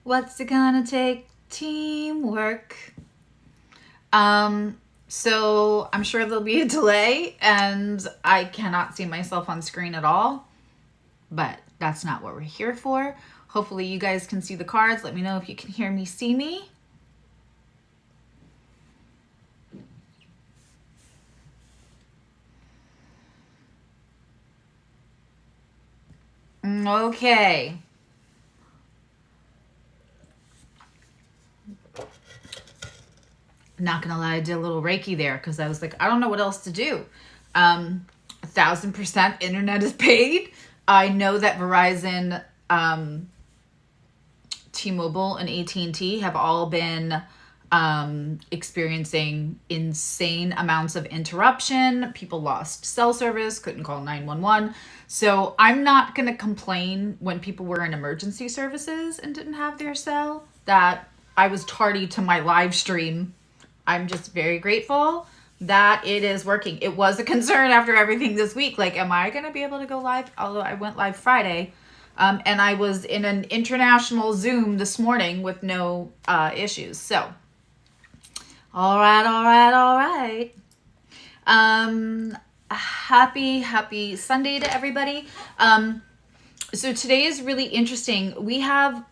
What's it gonna take? Teamwork. So I'm sure there'll be a delay and I cannot see myself on screen at all, but that's not what we're here for. Hopefully you guys can see the cards. Let me know if you can hear me, see me. Okay. Not gonna lie, I did a little Reiki there because I was like, I don't know what else to do. 1,000% internet is paid. I know that Verizon, T-Mobile, and AT&T have all been experiencing insane amounts of interruption. People lost cell service, couldn't call 911. So I'm not going to complain when people were in emergency services and didn't have their cell that I was tardy to my live stream. I'm just very grateful that it is working. It was a concern after everything this week. Like, am I going to be able to go live? Although I went live Friday. And I was in an international Zoom this morning with no issues. So, all right. Happy Sunday to everybody. So today is really interesting. We have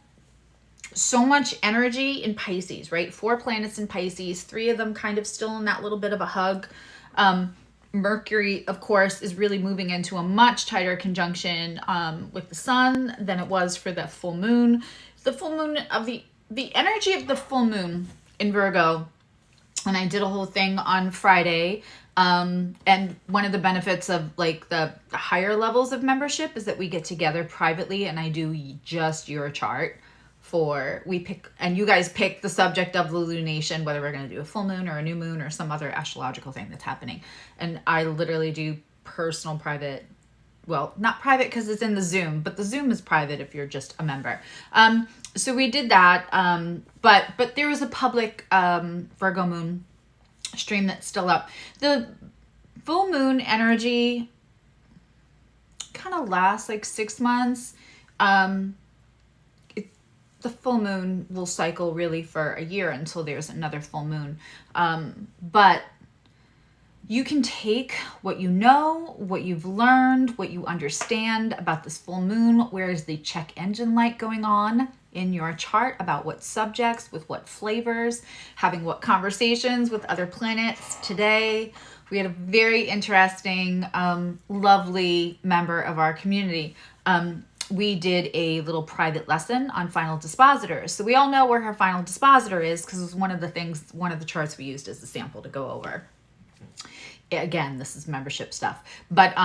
so much energy in Pisces, right? 4 planets in Pisces, 3 of them kind of still in that little bit of a hug. Mercury, of course, is really moving into a much tighter conjunction with the sun than it was for the full moon. The full moon of the energy of the full moon in Virgo, and I did a whole thing on Friday. And one of the benefits of like the higher levels of membership is that we get together privately and I do just your chart. We pick, and you guys pick the subject of the lunation, whether we're going to do a full moon or a new moon or some other astrological thing that's happening. And I literally do personal, private, well, not private because it's in the Zoom, but the Zoom is private if you're just a member. So we did that. But there was a public Virgo moon stream that's still up. The full moon energy kind of lasts like 6 months. The full moon will cycle really for a year until there's another full moon. But you can take what you know, what you've learned, what you understand about this full moon. Where is the check engine light going on in your chart about what subjects, with what flavors, having what conversations with other planets today. We had a very interesting, lovely member of our community. We did a little private lesson on final dispositors. So we all know where her final dispositor is because it was one of the charts we used as a sample to go over. Again, this is membership stuff. But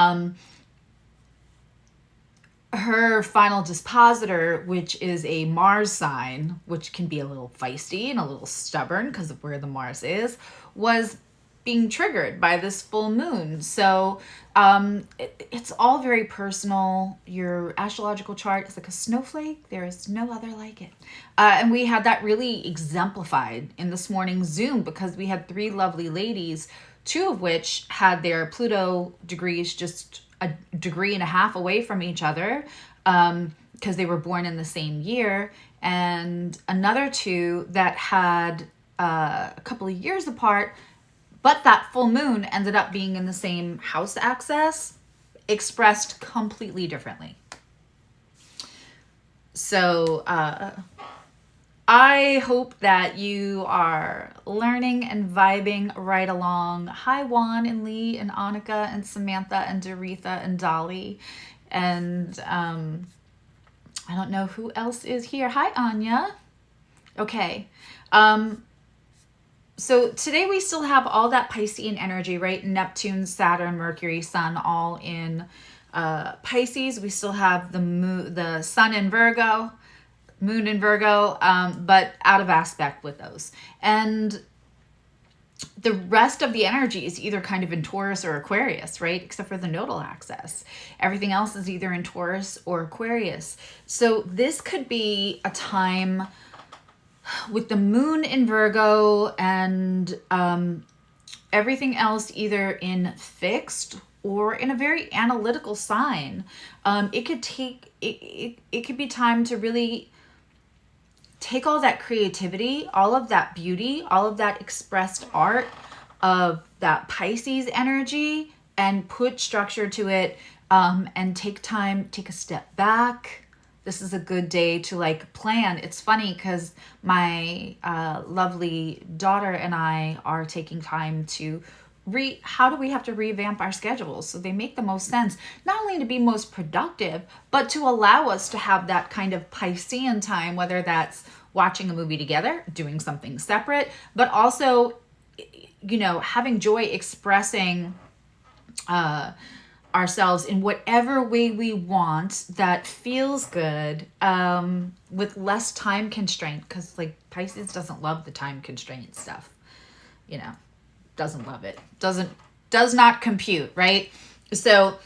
her final dispositor, which is a Mars sign, which can be a little feisty and a little stubborn because of where the Mars is, was being triggered by this full moon. So it's all very personal. Your astrological chart is like a snowflake. There is no other like it. And we had that really exemplified in this morning's Zoom because we had 3 lovely ladies, 2 of which had their Pluto degrees just a degree and a half away from each other because they were born in the same year, and another 2 that had a couple of years apart. But that full moon ended up being in the same house axis, expressed completely differently. So I hope that you are learning and vibing right along. Hi, Juan and Lee and Annika and Samantha and Doretha and Dolly. And I don't know who else is here. Hi, Anya. Okay. So today we still have all that Piscean energy, right? Neptune, Saturn, Mercury, Sun, all in Pisces. We still have the Sun in Virgo, Moon in Virgo, but out of aspect with those. And the rest of the energy is either kind of in Taurus or Aquarius, right? Except for the nodal axis. Everything else is either in Taurus or Aquarius. So this could be a time with the moon in Virgo and everything else either in fixed or in a very analytical sign. It could be time to really take all that creativity, all of that beauty, all of that expressed art of that Pisces energy and put structure to it, and take time, take a step back. This is a good day to like plan. It's funny because my lovely daughter and I are taking time to how do we have to revamp our schedules so they make the most sense, not only to be most productive, but to allow us to have that kind of Piscean time, whether that's watching a movie together, doing something separate, but also, you know, having joy expressing ourselves in whatever way we want that feels good, with less time constraint, because like Pisces doesn't love the time constraint stuff, you know, doesn't love it, does not compute, right? So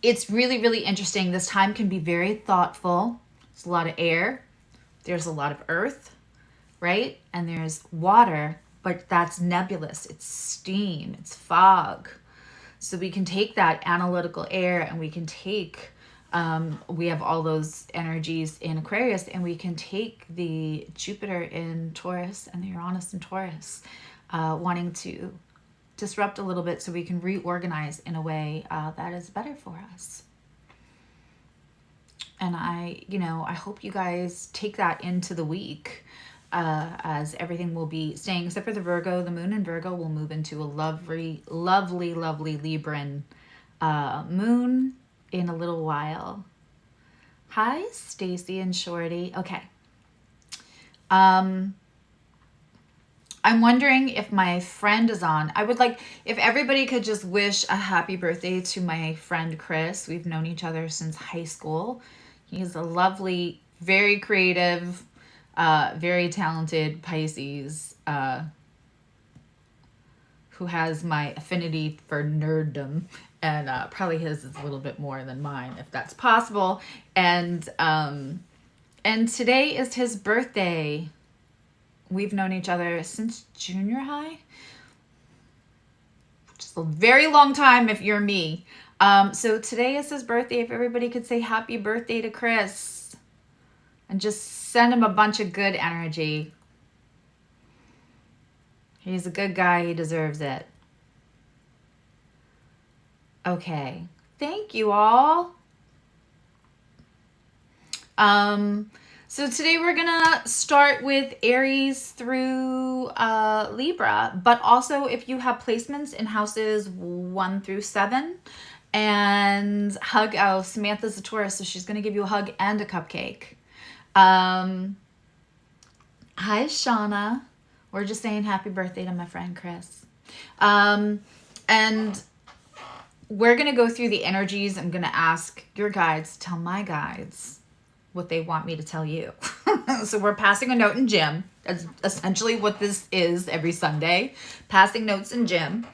it's really, really interesting. This time can be very thoughtful. There's a lot of air, there's a lot of earth, right? And there's water, but that's nebulous, it's steam, it's fog. So we can take that analytical air and we can take, we have all those energies in Aquarius, and we can take the Jupiter in Taurus and the Uranus in Taurus, wanting to disrupt a little bit so we can reorganize in a way that is better for us. And I hope you guys take that into the week, as everything will be staying, except for the Virgo. The moon in Virgo will move into a lovely, lovely, lovely Libran moon in a little while. Hi, Stacy and Shorty. Okay. I'm wondering if my friend is on. I would like if everybody could just wish a happy birthday to my friend Chris. We've known each other since high school. He's a lovely, very creative, very talented Pisces, who has my affinity for nerddom, and probably his is a little bit more than mine, if that's possible. And today is his birthday. We've known each other since junior high, which is a very long time if you're me. So today is his birthday. If everybody could say happy birthday to Chris and just send him a bunch of good energy. He's a good guy. He deserves it. Okay. Thank you all. So today we're gonna start with Aries through Libra, but also if you have placements in houses 1 through 7, and Samantha's a Taurus, so she's gonna give you a hug and a cupcake. Hi, Shauna. We're just saying happy birthday to my friend Chris. And we're gonna go through the energies. I'm gonna ask your guides, tell my guides what they want me to tell you. So we're passing a note in gym. That's essentially what this is every Sunday. Passing notes in gym.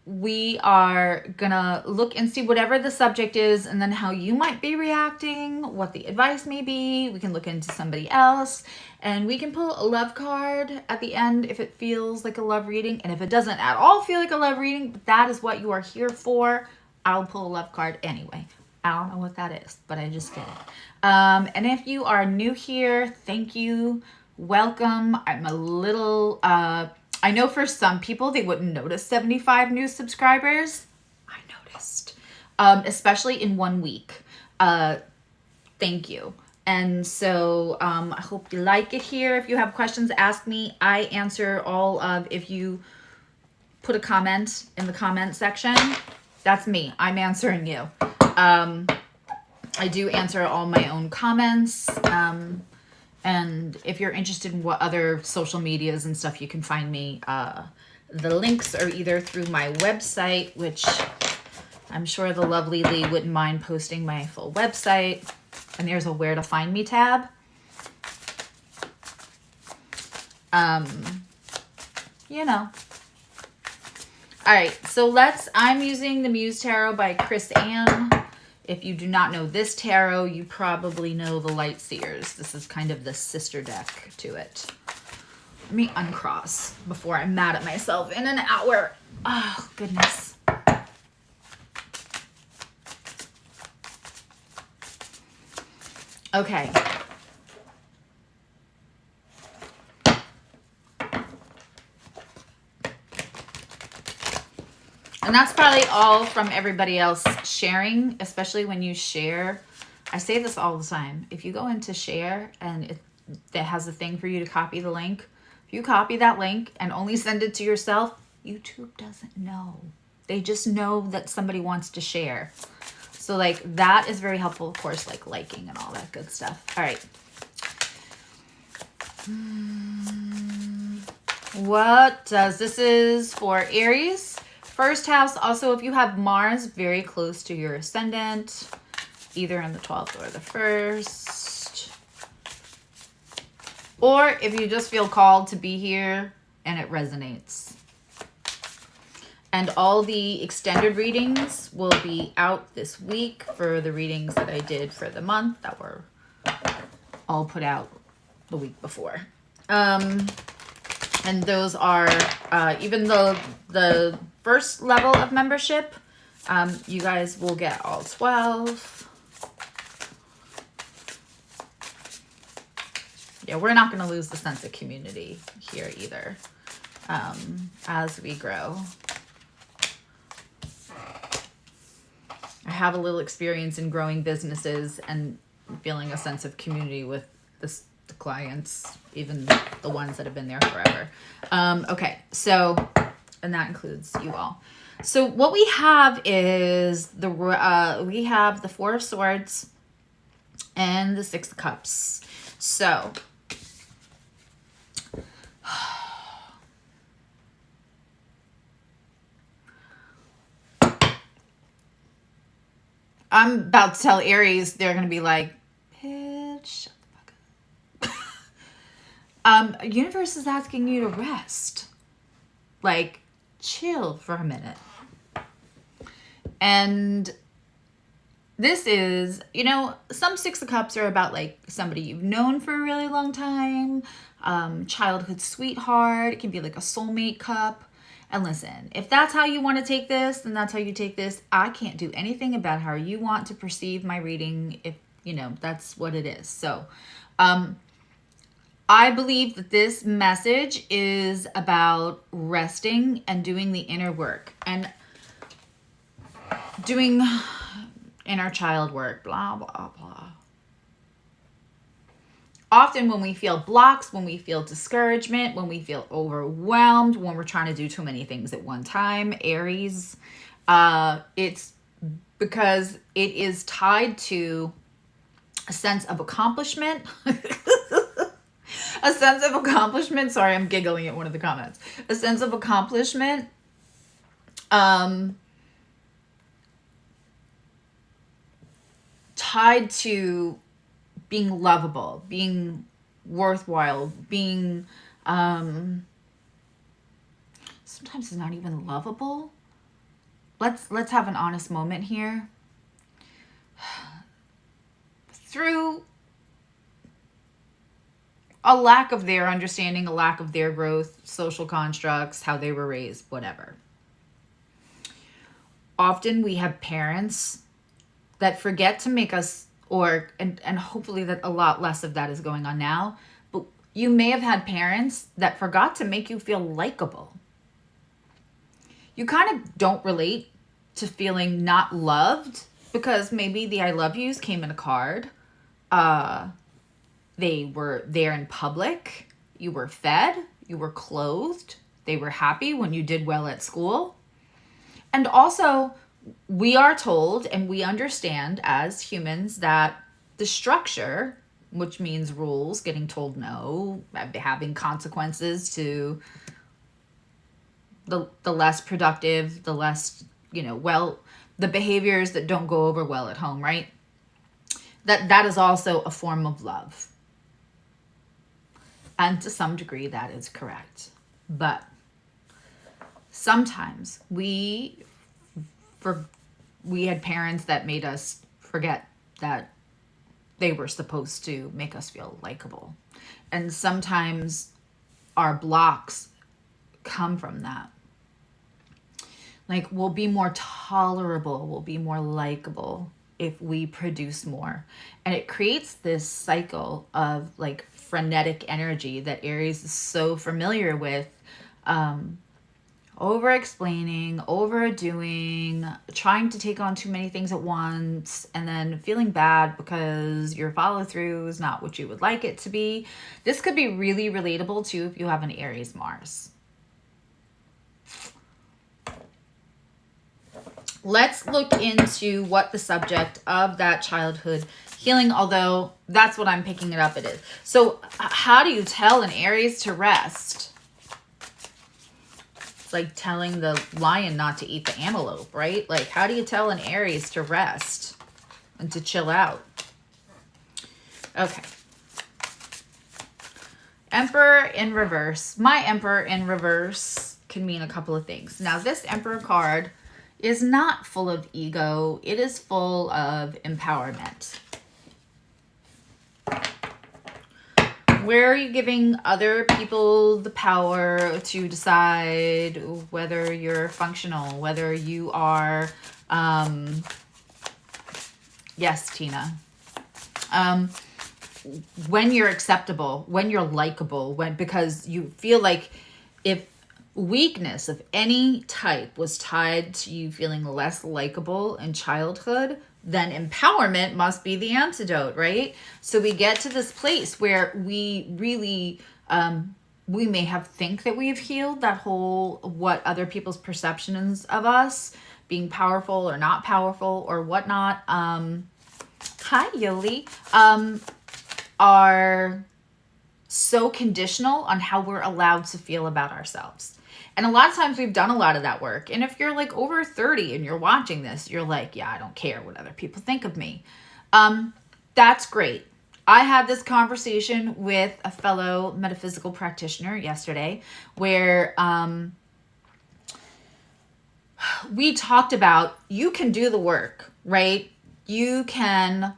We are gonna look and see whatever the subject is, and then how you might be reacting, what the advice may be. We can look into somebody else, and we can pull a love card at the end if it feels like a love reading. And if it doesn't at all feel like a love reading, but that is what you are here for, I'll pull a love card anyway. I don't know what that is, but I just did it. And if you are new here, thank you. Welcome. I'm a little, I know for some people, they wouldn't notice 75 new subscribers. I noticed, especially in 1 week. Thank you. And so I hope you like it here. If you have questions, ask me. I answer all of, if you put a comment in the comment section, that's me. I'm answering you. I do answer all my own comments. And if you're interested in what other social medias and stuff, you can find me. The links are either through my website, which I'm sure the lovely Lee wouldn't mind posting my full website. And there's a where to find me tab. You know. All right, so I'm using the Muse Tarot by Chris Ann. If you do not know this tarot, you probably know the Light Seers. This is kind of the sister deck to it. Let me uncross before I'm mad at myself in an hour. Oh, goodness. Okay. And that's probably all from everybody else sharing, especially when you share. I say this all the time. If you go into share and that has a thing for you to copy the link, if you copy that link and only send it to yourself, YouTube doesn't know. They just know that somebody wants to share. So like that is very helpful, of course, like liking and all that good stuff. All right. What does this is for Aries? First house, also if you have Mars very close to your ascendant, either in the 12th or the 1st, or if you just feel called to be here and it resonates. And all the extended readings will be out this week for the readings that I did for the month that were all put out the week before. And those are, even though the first level of membership, you guys will get all 12. Yeah, we're not going to lose the sense of community here either, as we grow. I have a little experience in growing businesses and feeling a sense of community with the clients, even the ones that have been there forever. Okay, so, and that includes you all. So what we have is we have the Four of Swords and the Six of Cups. So I'm about to tell Aries, they're going to be like, bitch, shut the fuck up. Universe is asking you to rest. Like, chill for a minute. And this is, you know, some Six of Cups are about like somebody you've known for a really long time, childhood sweetheart. It can be like a soulmate cup. And listen, if that's how you want to take this, then that's how you take this. I can't do anything about how you want to perceive my reading, if, you know, that's what it is. So, I believe that this message is about resting and doing the inner work and doing inner child work, blah, blah, blah. Often when we feel blocks, when we feel discouragement, when we feel overwhelmed, when we're trying to do too many things at one time, Aries, it's because it is tied to a sense of accomplishment. A sense of accomplishment. Sorry, I'm giggling at one of the comments. A sense of accomplishment. Tied to being lovable, being worthwhile, being, sometimes it's not even lovable. Let's have an honest moment here. Through a lack of their understanding, a lack of their growth, social constructs, how they were raised, whatever. Often we have parents that forget to make us, and hopefully that a lot less of that is going on now, but you may have had parents that forgot to make you feel likable. You kind of don't relate to feeling not loved because maybe the I love yous came in a card. They were there in public. You were fed. You were clothed. They were happy when you did well at school. And also, we are told and we understand as humans that the structure, which means rules, getting told no, having consequences to the less productive, the less, the behaviors that don't go over well at home, right? That is also a form of love. And to some degree that is correct. But sometimes we had parents that made us forget that they were supposed to make us feel likable. And sometimes our blocks come from that. Like, we'll be more tolerable, we'll be more likable if we produce more. And it creates this cycle of like frenetic energy that Aries is so familiar with. Over explaining, overdoing, trying to take on too many things at once, and then feeling bad because your follow through is not what you would like it to be. This could be really relatable too if you have an Aries Mars. Let's look into what the subject of that childhood healing, although that's what I'm picking it up it is. So how do you tell an Aries to rest? It's like telling the lion not to eat the antelope, right? Like, how do you tell an Aries to rest and to chill out? Okay. Emperor in reverse. My Emperor in reverse can mean a couple of things. Now, this Emperor card is not full of ego. It is full of empowerment. Where are you giving other people the power to decide whether you're functional, whether you are, yes, Tina, when you're acceptable, when you're likable, because you feel like if weakness of any type was tied to you feeling less likable in childhood, then empowerment must be the antidote, right? So we get to this place where we really, we may have think that we've healed that whole, what other people's perceptions of us being powerful or not powerful or whatnot, hi Yoli, are so conditional on how we're allowed to feel about ourselves. And a lot of times we've done a lot of that work. And if you're like over 30 and you're watching this, you're like, yeah, I don't care what other people think of me. That's great. I had this conversation with a fellow metaphysical practitioner yesterday where we talked about, you can do the work, right? You can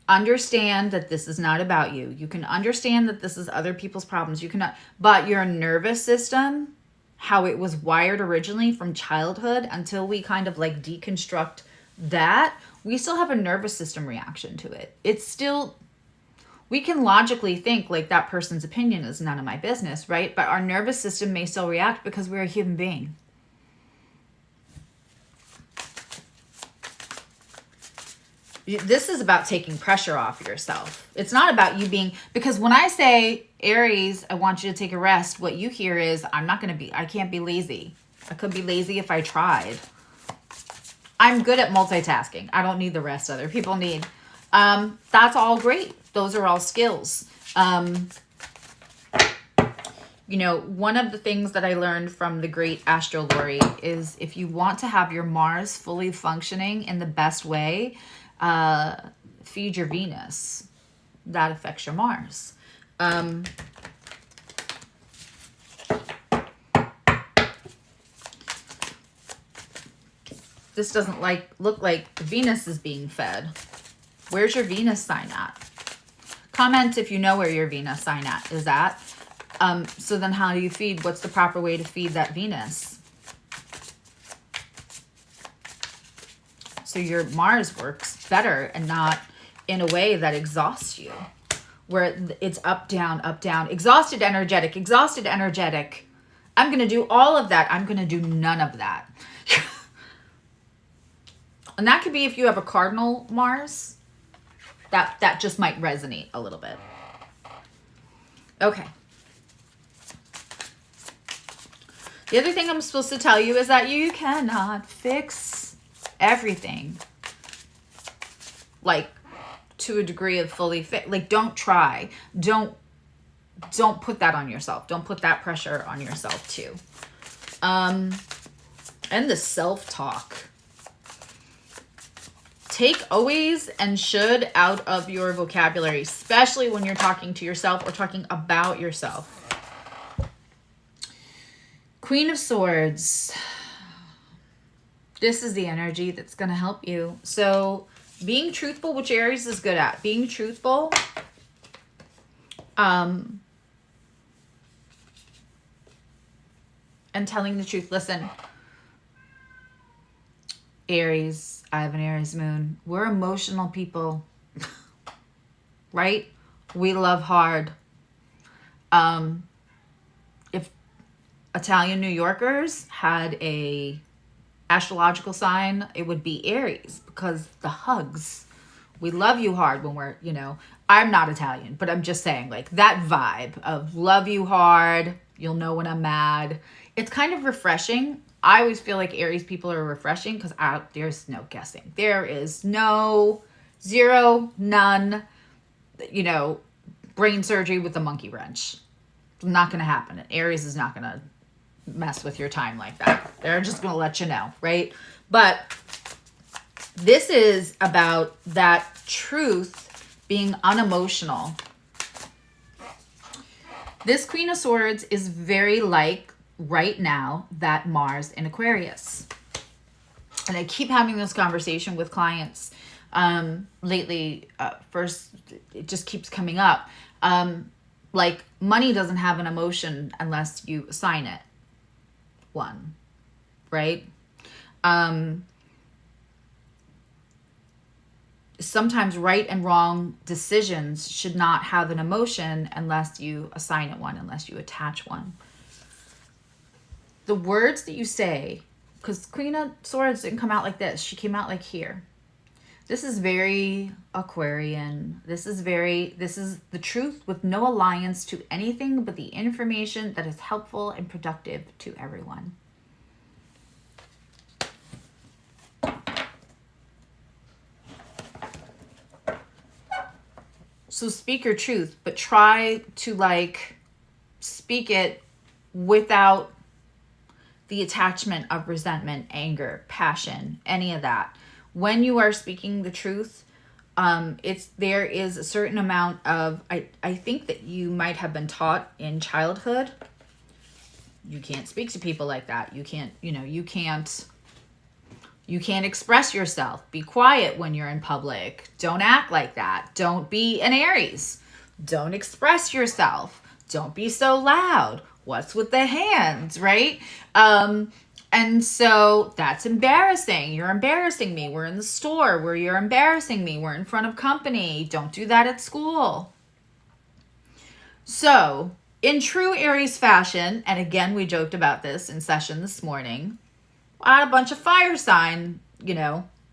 understand that this is not about you. You can understand that this is other people's problems. You cannot, but your nervous system, how it was wired originally from childhood, until we kind of like deconstruct that, we still have a nervous system reaction to it. It's still, we can logically think like that person's opinion is none of my business, right? But our nervous system may still react because we're a human being. This is about taking pressure off yourself. It's not about you being, because when I say, Aries, I want you to take a rest, what you hear is, I can't be lazy. I could be lazy if I tried. I'm good at multitasking. I don't need the rest other people need. That's all great. Those are all skills. You know, one of the things that I learned from the great astrologer is if you want to have your Mars fully functioning in the best way, feed your Venus. That affects your Mars. This doesn't look like Venus is being fed. Where's your Venus sign at? Comment if you know where your Venus sign is at. So then how do you feed? What's the proper way to feed that Venus? So your Mars works better and not in a way that exhausts you, where it's up, down, exhausted, energetic. I'm going to do all of that. I'm going to do none of that. And that could be if you have a cardinal Mars, that just might resonate a little bit. Okay. The other thing I'm supposed to tell you is that you cannot fix everything. Like, to a degree of fully fit. Like, don't try. Don't put that on yourself. Don't put that pressure on yourself too. And the self-talk. Take always and should out of your vocabulary, especially when you're talking to yourself or talking about yourself. Queen of Swords. This is the energy that's going to help you. So being truthful, which Aries is good at. Being truthful. And telling the truth. Listen. Aries, I have an Aries moon. We're emotional people, right? We love hard. If Italian New Yorkers had a astrological sign, it would be Aries, because the hugs. We love you hard when we're, you know, I'm not Italian, but I'm just saying, like, that vibe of love you hard, you'll know when I'm mad. It's kind of refreshing. I always feel like Aries people are refreshing because there's no guessing. There is no, zero, none, you know, brain surgery with the monkey wrench. It's not going to happen. Aries is not going to mess with your time like that. They're just going to let you know, right? But this is about that truth being unemotional. This Queen of Swords is very like, right now, that Mars in Aquarius. And I keep having this conversation with clients lately. First, it just keeps coming up. Like, money doesn't have an emotion unless you assign it one, right? Sometimes right and wrong decisions should not have an emotion unless you assign it one, unless you attach one. The words that you say, because Queen of Swords didn't come out like this. She came out like here. This is very Aquarian. This is the truth with no alliance to anything but the information that is helpful and productive to everyone. So speak your truth, but try to, like, speak it without the attachment of resentment, anger, passion, any of that. When you are speaking the truth, there is a certain amount of, I think that you might have been taught in childhood, you can't speak to people like that. You can't, you can't express yourself. Be quiet when you're in public. Don't act like that. Don't be an Aries. Don't express yourself. Don't be so loud. What's with the hands, right? And so that's embarrassing. You're embarrassing me. We're in the store where you're embarrassing me. We're in front of company. Don't do that at school. So in true Aries fashion, and again, we joked about this in session this morning, I had a bunch of fire sign,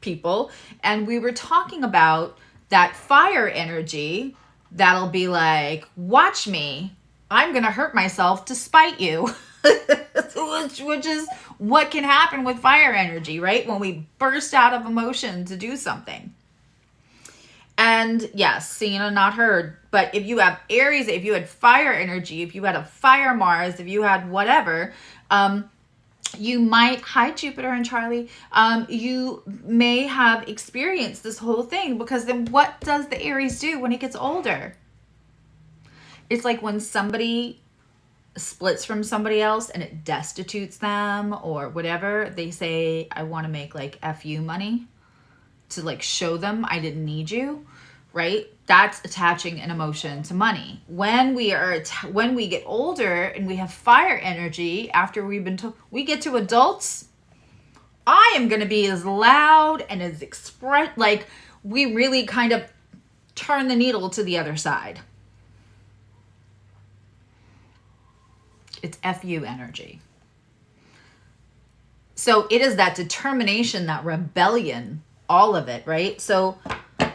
people, and we were talking about that fire energy that'll be like, watch me, I'm going to hurt myself to spite you, which is what can happen with fire energy, right? When we burst out of emotion to do something. And yes, seen and not heard. But if you have Aries, if you had fire energy, if you had a fire Mars, if you had whatever, you might, hi Jupiter and Charlie, you may have experienced this whole thing, because then what does the Aries do when it gets older? It's like when somebody splits from somebody else and it destitutes them or whatever, they say, I want to make like FU money to like show them I didn't need you, right? That's attaching an emotion to money. When we get older and we have fire energy, after we've been told, we get to adults, I am going to be as loud and as like we really kind of turn the needle to the other side. It's FU energy. So it is that determination, that rebellion, all of it, right? So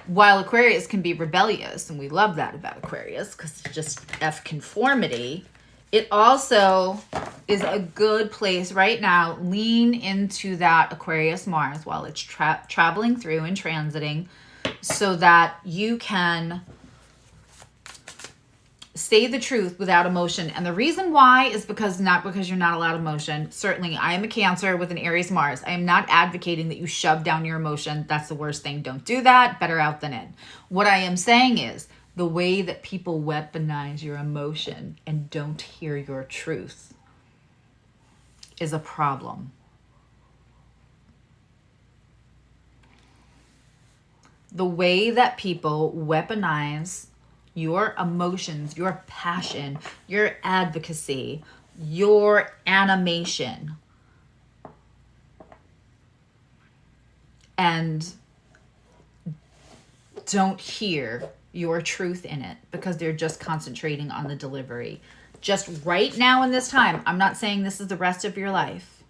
while Aquarius can be rebellious, and we love that about Aquarius because it's just F conformity, it also is a good place right now. Lean into that Aquarius Mars while it's traveling through and transiting, so that you can say the truth without emotion. And the reason why is not because you're not allowed emotion. Certainly, I am a Cancer with an Aries Mars. I am not advocating that you shove down your emotion. That's the worst thing. Don't do that. Better out than in. What I am saying is the way that people weaponize your emotion and don't hear your truth is a problem. The way that people weaponize your emotions, your passion, your advocacy, your animation and don't hear your truth in it because they're just concentrating on the delivery. Just right now in this time, I'm not saying this is the rest of your life.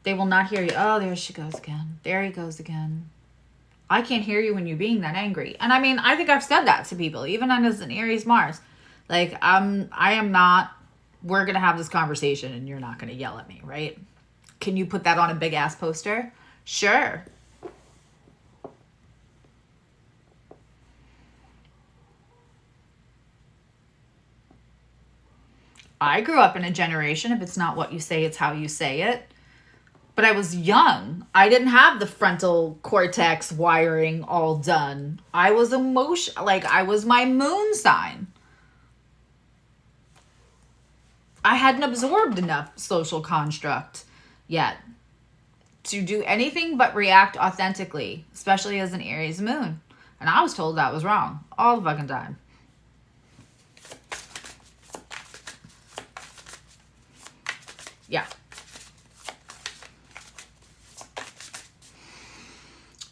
They will not hear you. Oh, there she goes again. There he goes again. I can't hear you when you're being that angry. And I mean, I think I've said that to people, even as an Aries Mars. Like, I am not, we're going to have this conversation and you're not going to yell at me, right? Can you put that on a big ass poster? Sure. I grew up in a generation, if it's not what you say, it's how you say it. But I was young. I didn't have the frontal cortex wiring all done. I was I was my moon sign. I hadn't absorbed enough social construct yet to do anything but react authentically, especially as an Aries moon. And I was told that was wrong all the fucking time. Yeah.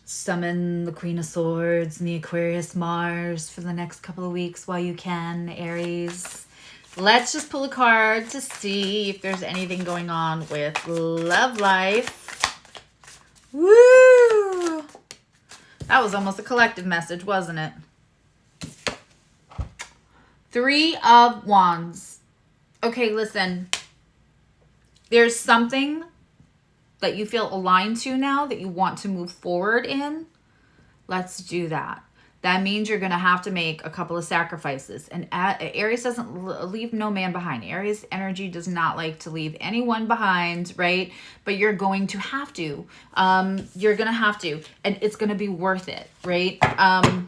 Summon the Queen of Swords and the Aquarius Mars for the next couple of weeks while you can, Aries. Let's just pull a card to see if there's anything going on with love life. Woo! That was almost a collective message, wasn't it? 3 of Wands. Okay, listen. There's something that you feel aligned to now that you want to move forward in. Let's do that. That means you're going to have to make a couple of sacrifices. And Aries doesn't leave no man behind. Aries energy does not like to leave anyone behind, right? But you're going to have to. You're going to have to. And it's going to be worth it, right?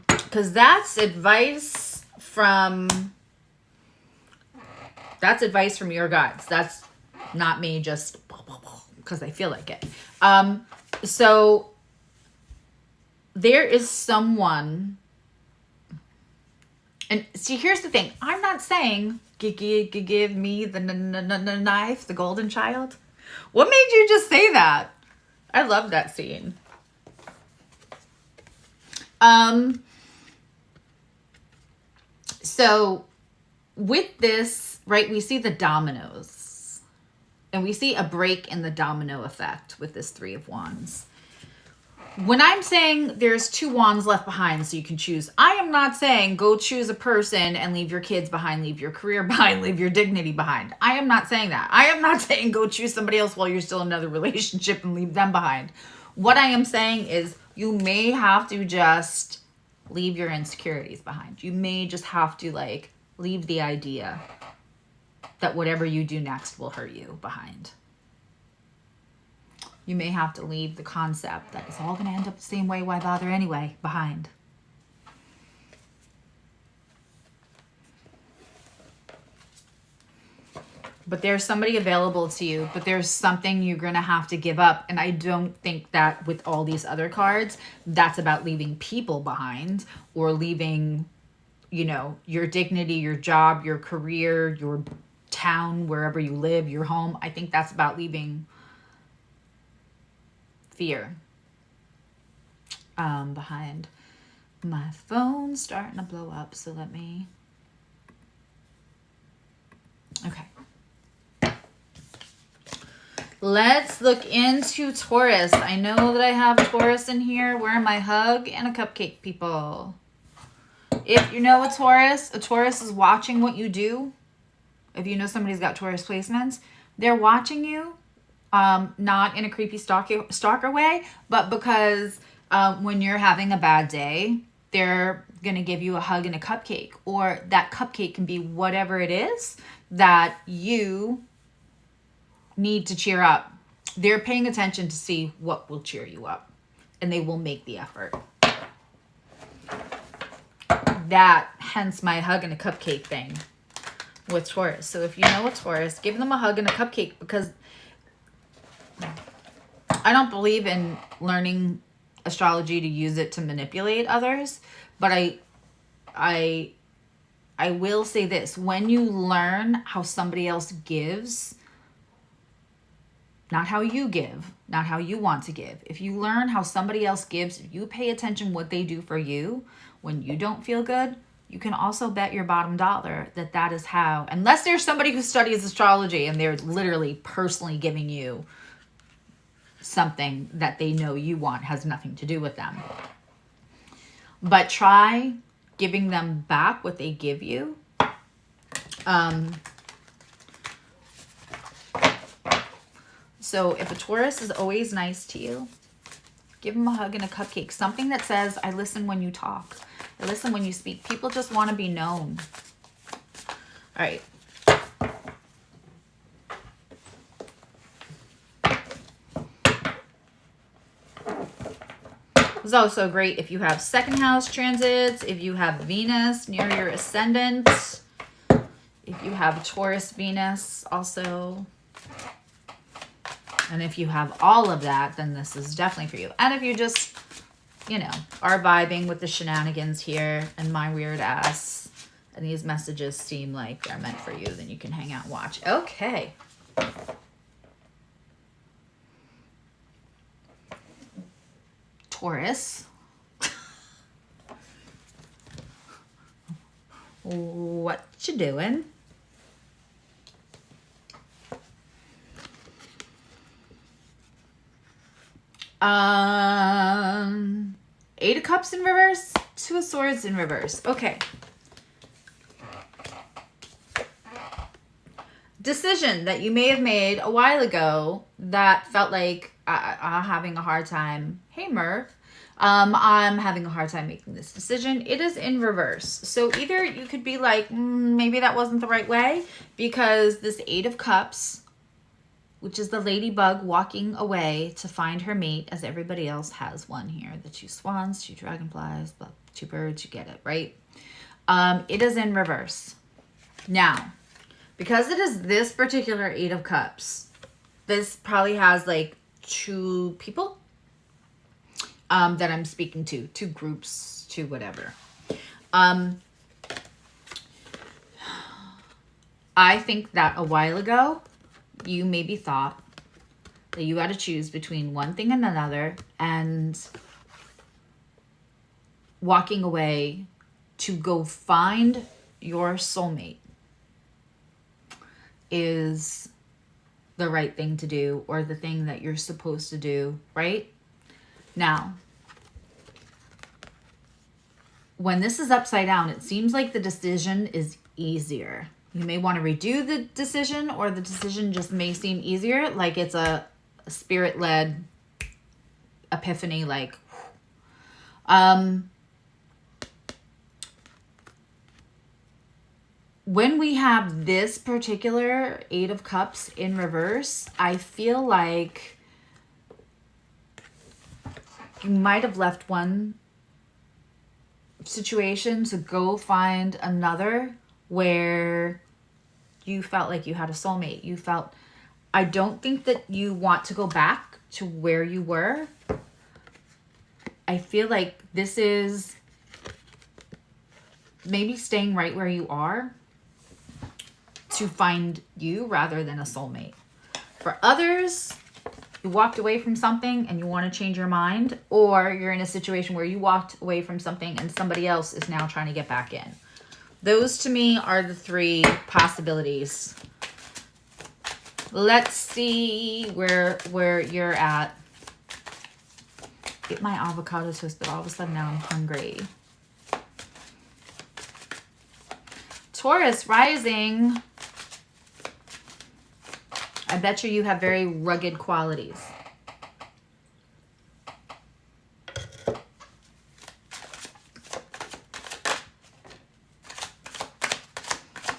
Because that's advice from your guides. That's not me just because I feel like it. So there is someone, and see, here's the thing. I'm not saying give me the knife, the golden child. What made you just say that? I love that scene. So with this, right, we see the dominoes. And we see a break in the domino effect with this 3 of Wands. When I'm saying there's 2 wands left behind so you can choose, I am not saying go choose a person and leave your kids behind, leave your career behind, leave your dignity behind. I am not saying that. I am not saying go choose somebody else while you're still in another relationship and leave them behind. What I am saying is you may have to just leave your insecurities behind. You may just have to leave the idea that whatever you do next will hurt you behind. You may have to leave the concept that it's all going to end up the same way, why bother anyway, behind. But there's somebody available to you, but there's something you're going to have to give up. And I don't think that with all these other cards, that's about leaving people behind or leaving, your dignity, your job, your career, your town, wherever you live, your home. I think that's about leaving fear behind. My phone's starting to blow up, so let me... Okay. Let's look into Taurus. I know that I have Taurus in here. Where are my hug and a cupcake people? If you know a Taurus is watching what you do. If you know somebody's got Taurus placements, they're watching you, not in a creepy stalker way, but because when you're having a bad day, they're going to give you a hug and a cupcake, or that cupcake can be whatever it is that you need to cheer up. They're paying attention to see what will cheer you up, and they will make the effort. That, hence my hug and a cupcake thing with Taurus. So if you know a Taurus, give them a hug and a cupcake, because I don't believe in learning astrology to use it to manipulate others, but I will say this: when you learn how somebody else gives, not how you give, not how you want to give. If you learn how somebody else gives, if you pay attention what they do for you when you don't feel good, you can also bet your bottom dollar that that is how, unless there's somebody who studies astrology and they're literally personally giving you something that they know you want, has nothing to do with them. But try giving them back what they give you. So if a Taurus is always nice to you, give them a hug and a cupcake. Something that says, I listen when you talk. I listen when you speak. People just want to be known. All right. It's also great if you have second house transits, if you have Venus near your ascendant, if you have Taurus Venus also. And if you have all of that, then this is definitely for you. And if you just, you know, are vibing with the shenanigans here and my weird ass, and these messages seem like they're meant for you, then you can hang out and watch. Okay. Taurus. What you doing? Eight of Cups in reverse, Two of Swords in reverse. Okay. Decision that you may have made a while ago that felt like I'm having a hard time. Hey, Merv. I'm having a hard time making this decision. It is in reverse. So either you could be like, maybe that wasn't the right way, because this Eight of Cups, which is the ladybug walking away to find her mate, as everybody else has one here. The two swans, two dragonflies, two birds, you get it, right? It is in reverse. Now, because it is this particular Eight of Cups, this probably has like two people that I'm speaking to, two groups, two whatever. I think that a while ago, you maybe thought that you had to choose between one thing and another, and walking away to go find your soulmate is the right thing to do, or the thing that you're supposed to do, right? Now, when this is upside down, it seems like the decision is easier. You may want to redo the decision, or the decision just may seem easier, like it's a spirit-led epiphany, like, when we have this particular Eight of Cups in reverse, I feel like you might have left one situation to go find another where you felt like you had a soulmate. You felt, I don't think that you want to go back to where you were. I feel like this is maybe staying right where you are to find you rather than a soulmate. For others, you walked away from something and you want to change your mind, or you're in a situation where you walked away from something and somebody else is now trying to get back in. Those to me are the three possibilities. Let's see where you're at. Get my avocado toast, but all of a sudden now I'm hungry. Taurus rising. I bet you have very rugged qualities.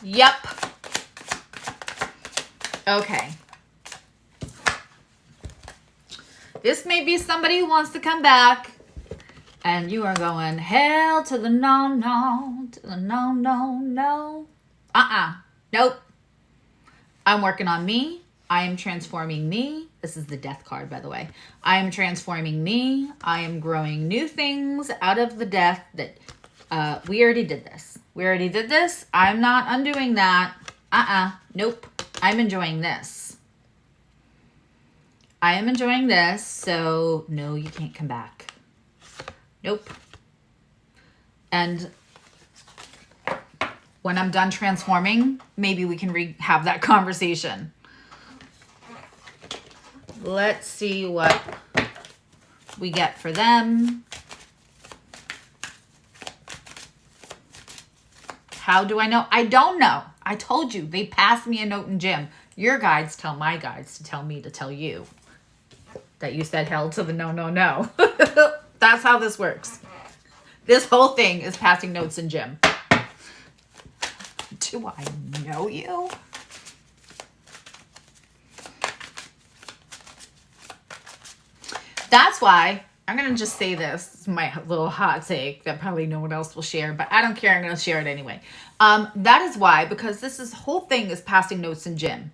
Yep. Okay. This may be somebody who wants to come back, and you are going, hell to the no, no, to the no, no, no. Nope. I'm working on me. I am transforming me. This is the death card, by the way. I am transforming me. I am growing new things out of the death that we already did this. We already did this. I'm not undoing that. Nope. I'm enjoying this. I am enjoying this, so no, you can't come back. Nope. And when I'm done transforming, maybe we can have that conversation. Let's see what we get for them. How do I know? I don't know. I told you, they passed me a note in gym. Your guides tell my guides to tell me to tell you that you said hell to the no, no, no. That's how this works. This whole thing is passing notes in gym. Do I know you? That's why I'm going to just say this. It's my little hot take that probably no one else will share, but I don't care. I'm going to share it anyway. That is why, because this whole thing is passing notes in gym.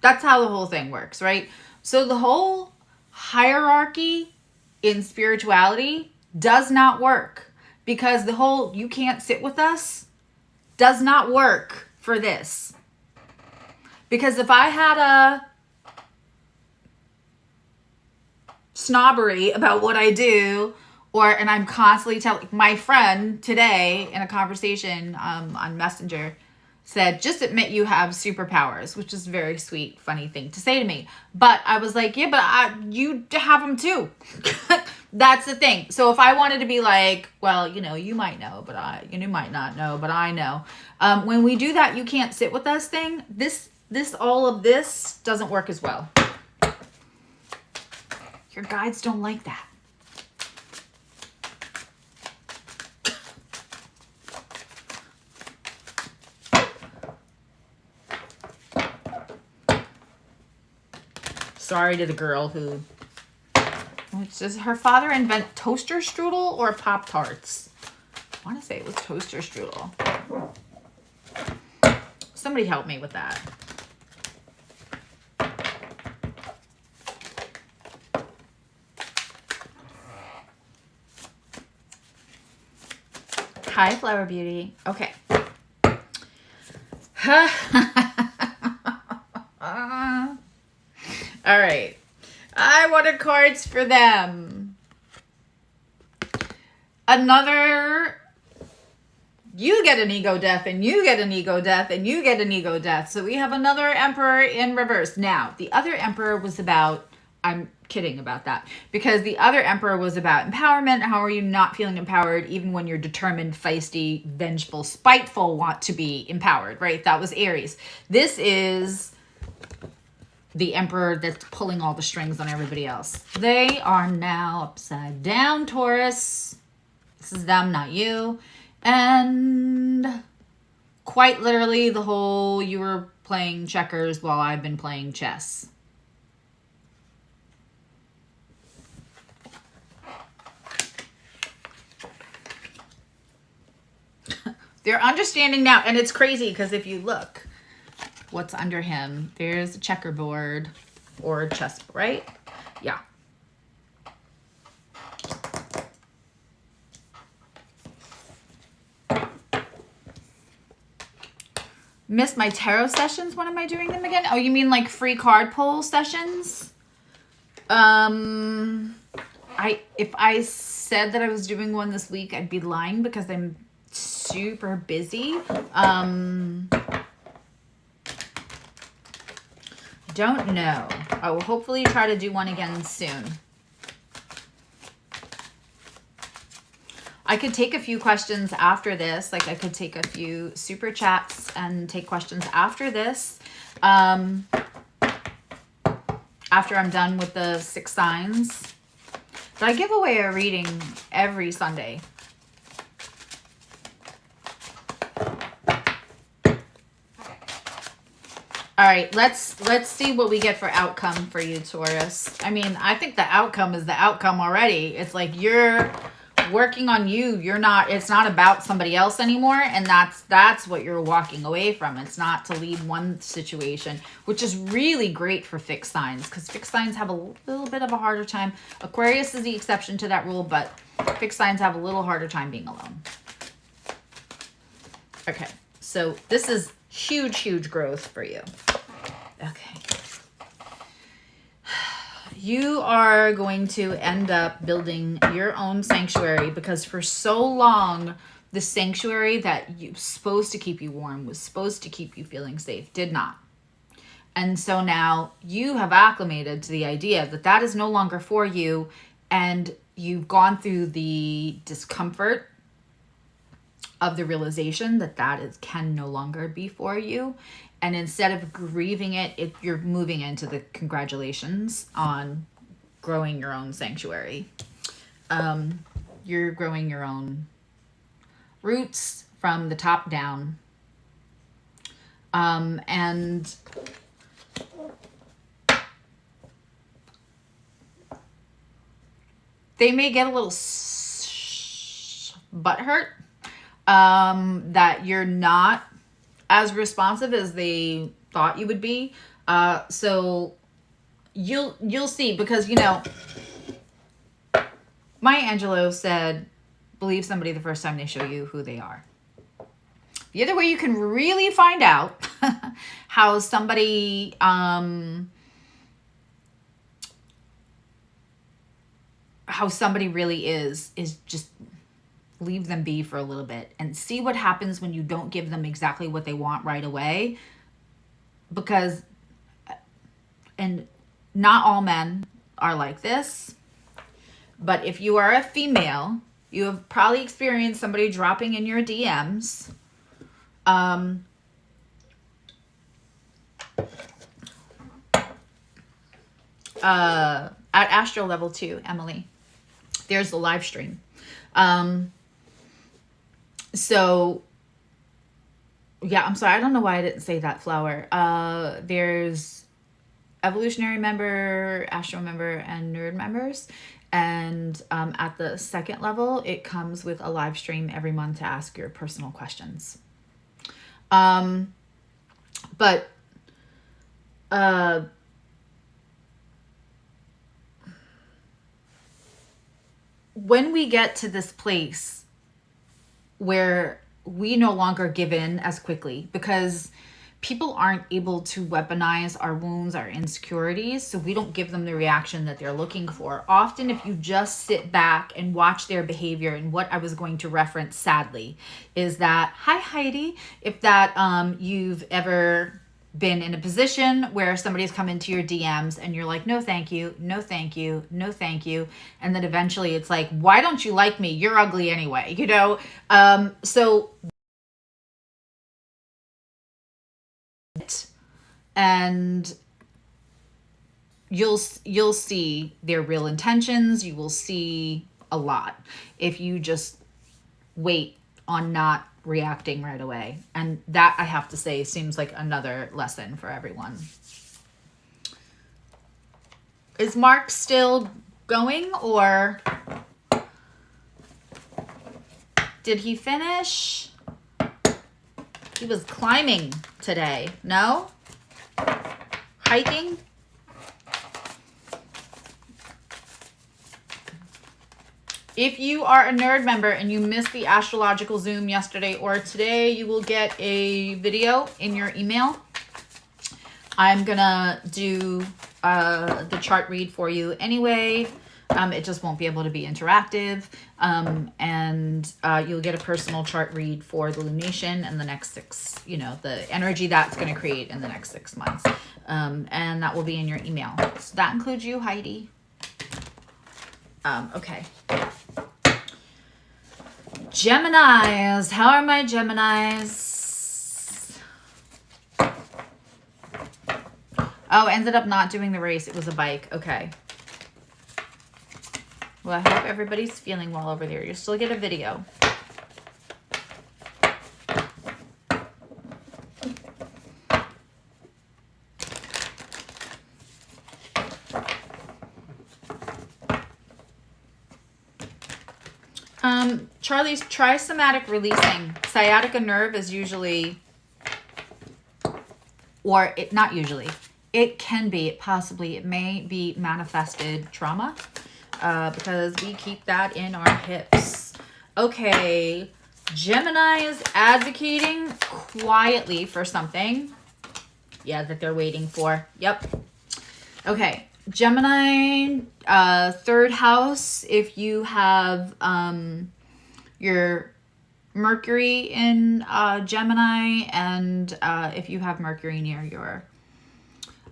That's how the whole thing works, right? So the whole hierarchy in spirituality does not work, because the whole you can't sit with us does not work for this. Because if I had a snobbery about what I do, and I'm constantly telling my friend today in a conversation on Messenger said, just admit you have superpowers, which is a very sweet, funny thing to say to me. But I was like, yeah, but you have them too. That's the thing. So if I wanted to be like, well, you know, you might know, but you might not know, but I know. When we do that, you can't sit with us thing. All of this doesn't work as well. Your guides don't like that. Sorry to the girl who, does her father invent toaster strudel or Pop-Tarts? I want to say it was toaster strudel. Somebody help me with that. Hi, Flower Beauty. Okay. All right. I wanted cards for them. Another, you get an ego death, and you get an ego death, and you get an ego death. So we have another Emperor in reverse. Now, the other Emperor was about, I'm kidding about that, because the other Emperor was about empowerment. How are you not feeling empowered even when you're determined, feisty, vengeful, spiteful, want to be empowered, right? That was Aries. This is the Emperor that's pulling all the strings on everybody else. They are now upside down, Taurus. This is them, not you. And quite literally the whole, you were playing checkers while I've been playing chess. They're understanding now. And it's crazy because if you look, what's under him, there's a checkerboard or a chess, right? Yeah. Missed my tarot sessions. When am I doing them again? Oh, you mean like free card pull sessions? If I said that I was doing one this week, I'd be lying because I'm super busy. Don't know. I will hopefully try to do one again soon. I could take a few questions after this. Like I could take a few super chats and take questions after this. After I'm done with the 6 signs. But I give away a reading every Sunday. All right, let's see what we get for outcome for you, Taurus. I mean, I think the outcome is the outcome already. It's like you're working on you. It's not about somebody else anymore, and that's what you're walking away from. It's not to leave one situation, which is really great for fixed signs because fixed signs have a little bit of a harder time. Aquarius is the exception to that rule, but fixed signs have a little harder time being alone. Okay, so this is huge growth for you. Okay. You are going to end up building your own sanctuary, because for so long, the sanctuary that was supposed to keep you warm, was supposed to keep you feeling safe, did not. And so now you have acclimated to the idea that that is no longer for you, and you've gone through the discomfort of the realization that that can no longer be for you. And instead of grieving it, you're moving into the congratulations on growing your own sanctuary. You're growing your own roots from the top down. And they may get a little butthurt that you're not as responsive as they thought you would be. So you'll see, because, you know, Maya Angelou said, believe somebody the first time they show you who they are. The other way you can really find out how somebody really is just leave them be for a little bit and see what happens when you don't give them exactly what they want right away. Because, and not all men are like this, but if you are a female, you have probably experienced somebody dropping in your DMs. At Astro Level 2, Emily, there's the live stream. So yeah, I'm sorry, I don't know why I didn't say that, Flower. There's evolutionary member, astro member, and nerd members. And at the second level, it comes with a live stream every month to ask your personal questions. But when we get to this place where we no longer give in as quickly, because people aren't able to weaponize our wounds, our insecurities, so we don't give them the reaction that they're looking for. Often, if you just sit back and watch their behavior, and what I was going to reference, sadly, is that, hi Heidi, if that you've ever been in a position where somebody's come into your DMs and you're like, no thank you, no thank you, no thank you, and then eventually it's like, why don't you like me? You're ugly anyway, you know? So and you'll see their real intentions. You will see a lot if you just wait on not reacting right away. And that, I have to say, seems like another lesson for everyone. Is Mark still going, or did he finish? He was climbing today. No? Hiking? If you are a nerd member and you missed the astrological Zoom yesterday or today, you will get a video in your email. I'm gonna do the chart read for you anyway. It just won't be able to be interactive. And you'll get a personal chart read for the lunation and the next 6, you know, the energy that's going to create in the next 6 months. And that will be in your email. So that includes you, Heidi. Okay. Geminis. How are my Geminis? Oh, ended up not doing the race. It was a bike. Okay. Well, I hope everybody's feeling well over there. You'll still get a video. Charlie's trisomatic releasing. Sciatica nerve is usually, or it not usually, it can be, it may be manifested trauma. Because we keep that in our hips. Okay, Gemini is advocating quietly for something. Yeah, that they're waiting for. Yep. Okay, Gemini, third house, if you have your Mercury in Gemini, and if you have Mercury near your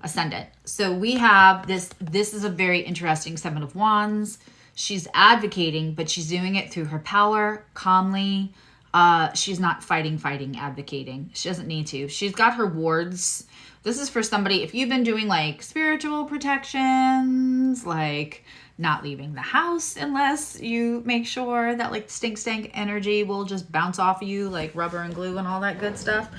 ascendant. So we have this is a very interesting Seven of Wands. She's advocating, but she's doing it through her power, calmly. She's not fighting, advocating. She doesn't need to. She's got her wards. This is for somebody, if you've been doing like spiritual protections, like not leaving the house unless you make sure that like stink energy will just bounce off of you like rubber and glue and all that good stuff.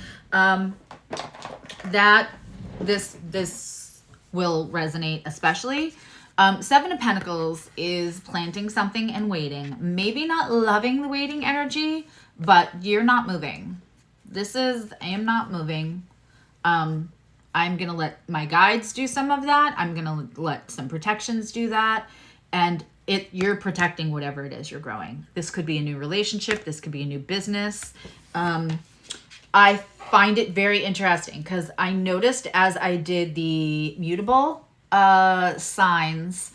This will resonate especially. Seven of Pentacles is planting something and waiting. Maybe not loving the waiting energy, but you're not moving. This is, I am not moving. I'm going to let my guides do some of that. I'm going to let some protections do that. And you're protecting whatever it is you're growing. This could be a new relationship. This could be a new business. I find it very interesting because I noticed as I did the mutable signs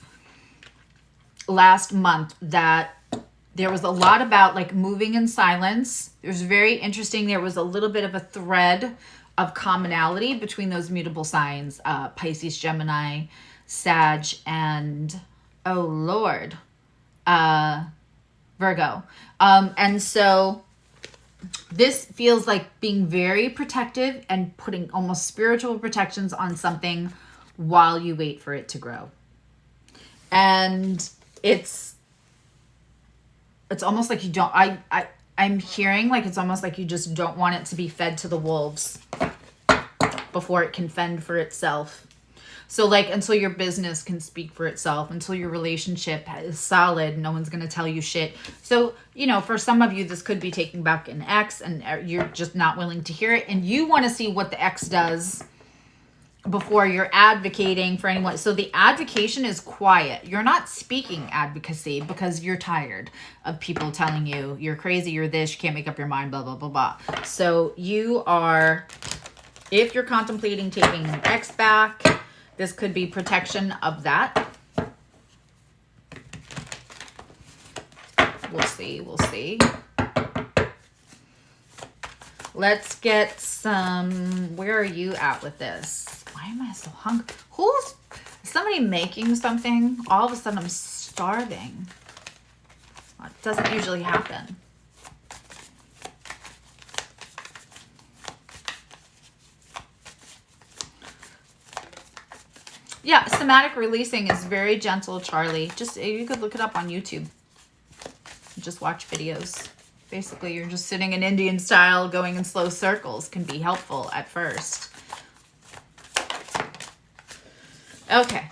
last month that there was a lot about like moving in silence. It was very interesting. There was a little bit of a thread of commonality between those mutable signs, Pisces, Gemini, Sag, and oh Lord, Virgo. And so this feels like being very protective and putting almost spiritual protections on something while you wait for it to grow. And it's almost like you don't, I'm hearing like it's almost like you just don't want it to be fed to the wolves before it can fend for itself. So like until your business can speak for itself, until your relationship is solid, no one's going to tell you shit. So, you know, for some of you, this could be taking back an ex and you're just not willing to hear it. And you want to see what the ex does before you're advocating for anyone. So the advocation is quiet. You're not speaking advocacy because you're tired of people telling you you're crazy, you're this, you can't make up your mind, blah, blah, blah, blah. So you are, if you're contemplating taking an ex back, this could be protection of that. We'll see. We'll see. Let's get some, where are you at with this? Why am I so hungry? Who's somebody making something? All of a sudden I'm starving. It doesn't usually happen. Yeah, somatic releasing is very gentle, Charlie. Just, you could look it up on YouTube. Just watch videos. Basically, you're just sitting in Indian style, going in slow circles can be helpful at first. Okay.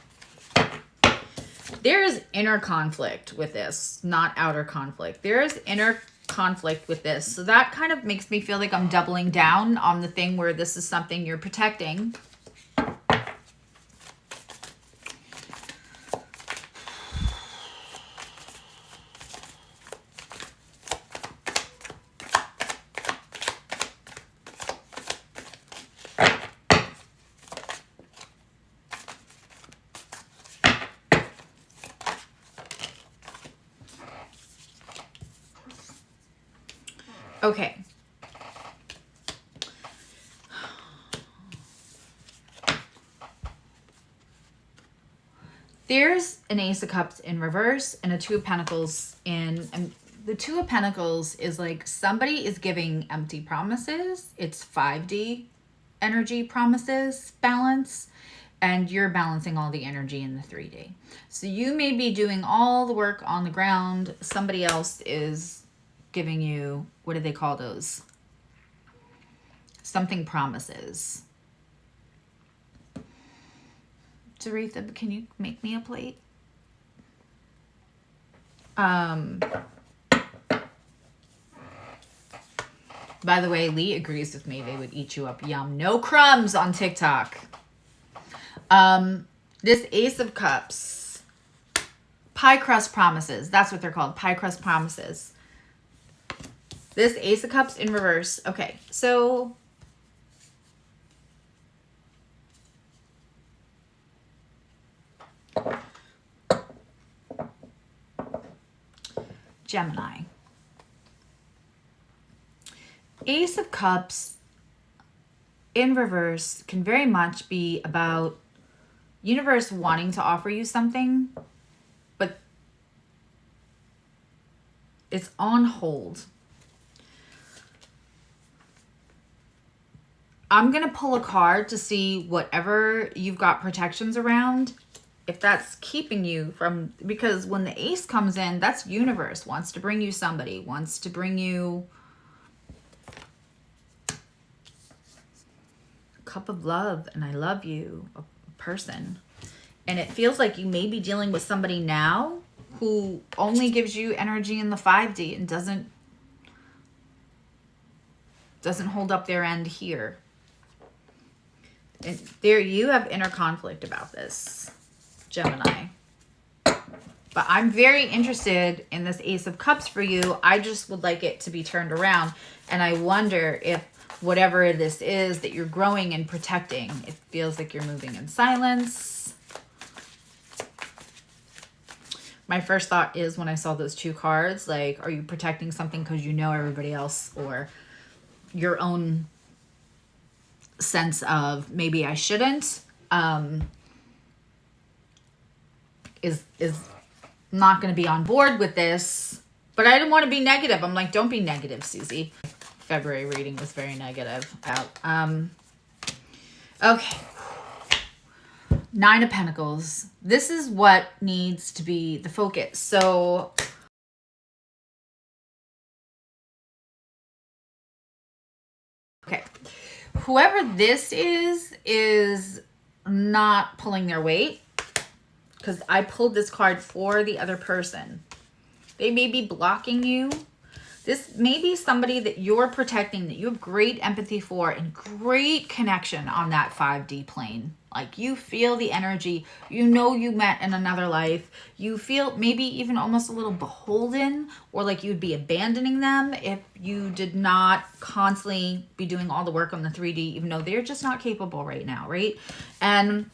There's inner conflict with this, not outer conflict. There's inner conflict with this. So that kind of makes me feel like I'm doubling down on the thing where this is something you're protecting. Okay. There's an Ace of Cups in reverse and a Two of Pentacles in, and the Two of Pentacles is like somebody is giving empty promises. It's 5D energy promises balance, and you're balancing all the energy in the 3D. So you may be doing all the work on the ground. Somebody else is giving you, what do they call those? Something promises. Taretha, can you make me a plate? By the way, Lee agrees with me. They would eat you up. Yum. No crumbs on TikTok. This Ace of Cups. Pie crust promises. That's what they're called. Pie crust promises. This Ace of Cups in reverse. Okay, so Gemini. Ace of Cups in reverse can very much be about universe wanting to offer you something, but it's on hold. I'm going to pull a card to see whatever you've got protections around, if that's keeping you from, because when the ace comes in, that's universe, wants to bring you somebody, wants to bring you a cup of love, and I love you, a person. And it feels like you may be dealing with somebody now who only gives you energy in the 5D and doesn't hold up their end here. And there you have inner conflict about this, Gemini. But I'm very interested in this Ace of Cups for you. I just would like it to be turned around. And I wonder if whatever this is that you're growing and protecting, it feels like you're moving in silence. My first thought is when I saw those two cards, like, are you protecting something because you know everybody else, or your own sense of maybe I shouldn't, is not going to be on board with this. But I didn't want to be negative. I'm like, don't be negative, Suzzy. February reading was very negative. Okay. 9 of Pentacles. This is what needs to be the focus. So okay. Whoever this is not pulling their weight, because I pulled this card for the other person. They may be blocking you. This may be somebody that you're protecting, that you have great empathy for and great connection on that 5D plane. Like, you feel the energy. You know you met in another life. You feel maybe even almost a little beholden, or like you'd be abandoning them if you did not constantly be doing all the work on the 3D, even though they're just not capable right now, right? And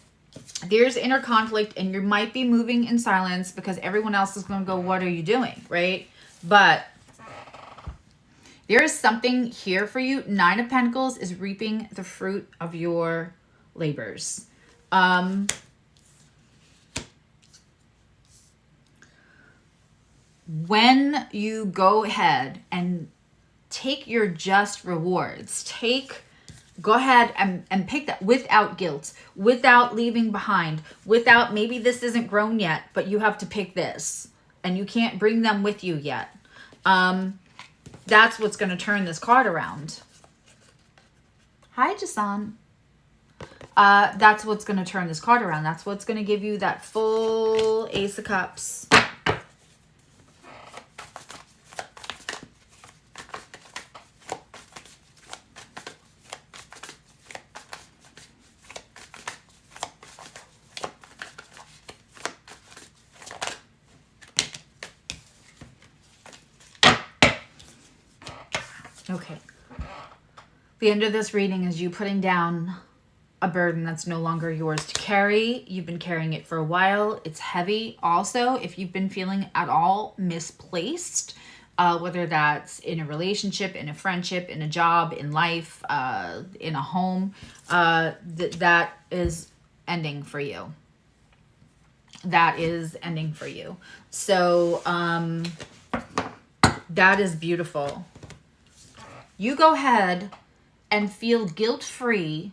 there's inner conflict, and you might be moving in silence because everyone else is going to go, what are you doing, right? But there is something here for you. 9 of Pentacles is reaping the fruit of your labors. When you go ahead and take your just rewards, go ahead and pick that without guilt, without leaving behind, without, maybe this isn't grown yet, but you have to pick this and you can't bring them with you yet. That's what's going to turn this card around. Hi, Jason. That's what's going to turn this card around. That's what's going to give you that full Ace of Cups. Okay. The end of this reading is you putting down a burden that's no longer yours to carry. You've been carrying it for a while. It's heavy. Also, if you've been feeling at all misplaced, whether that's in a relationship, in a friendship, in a job, in life, in a home, that is ending for you. That is ending for you. So that is beautiful. You go ahead and feel guilt-free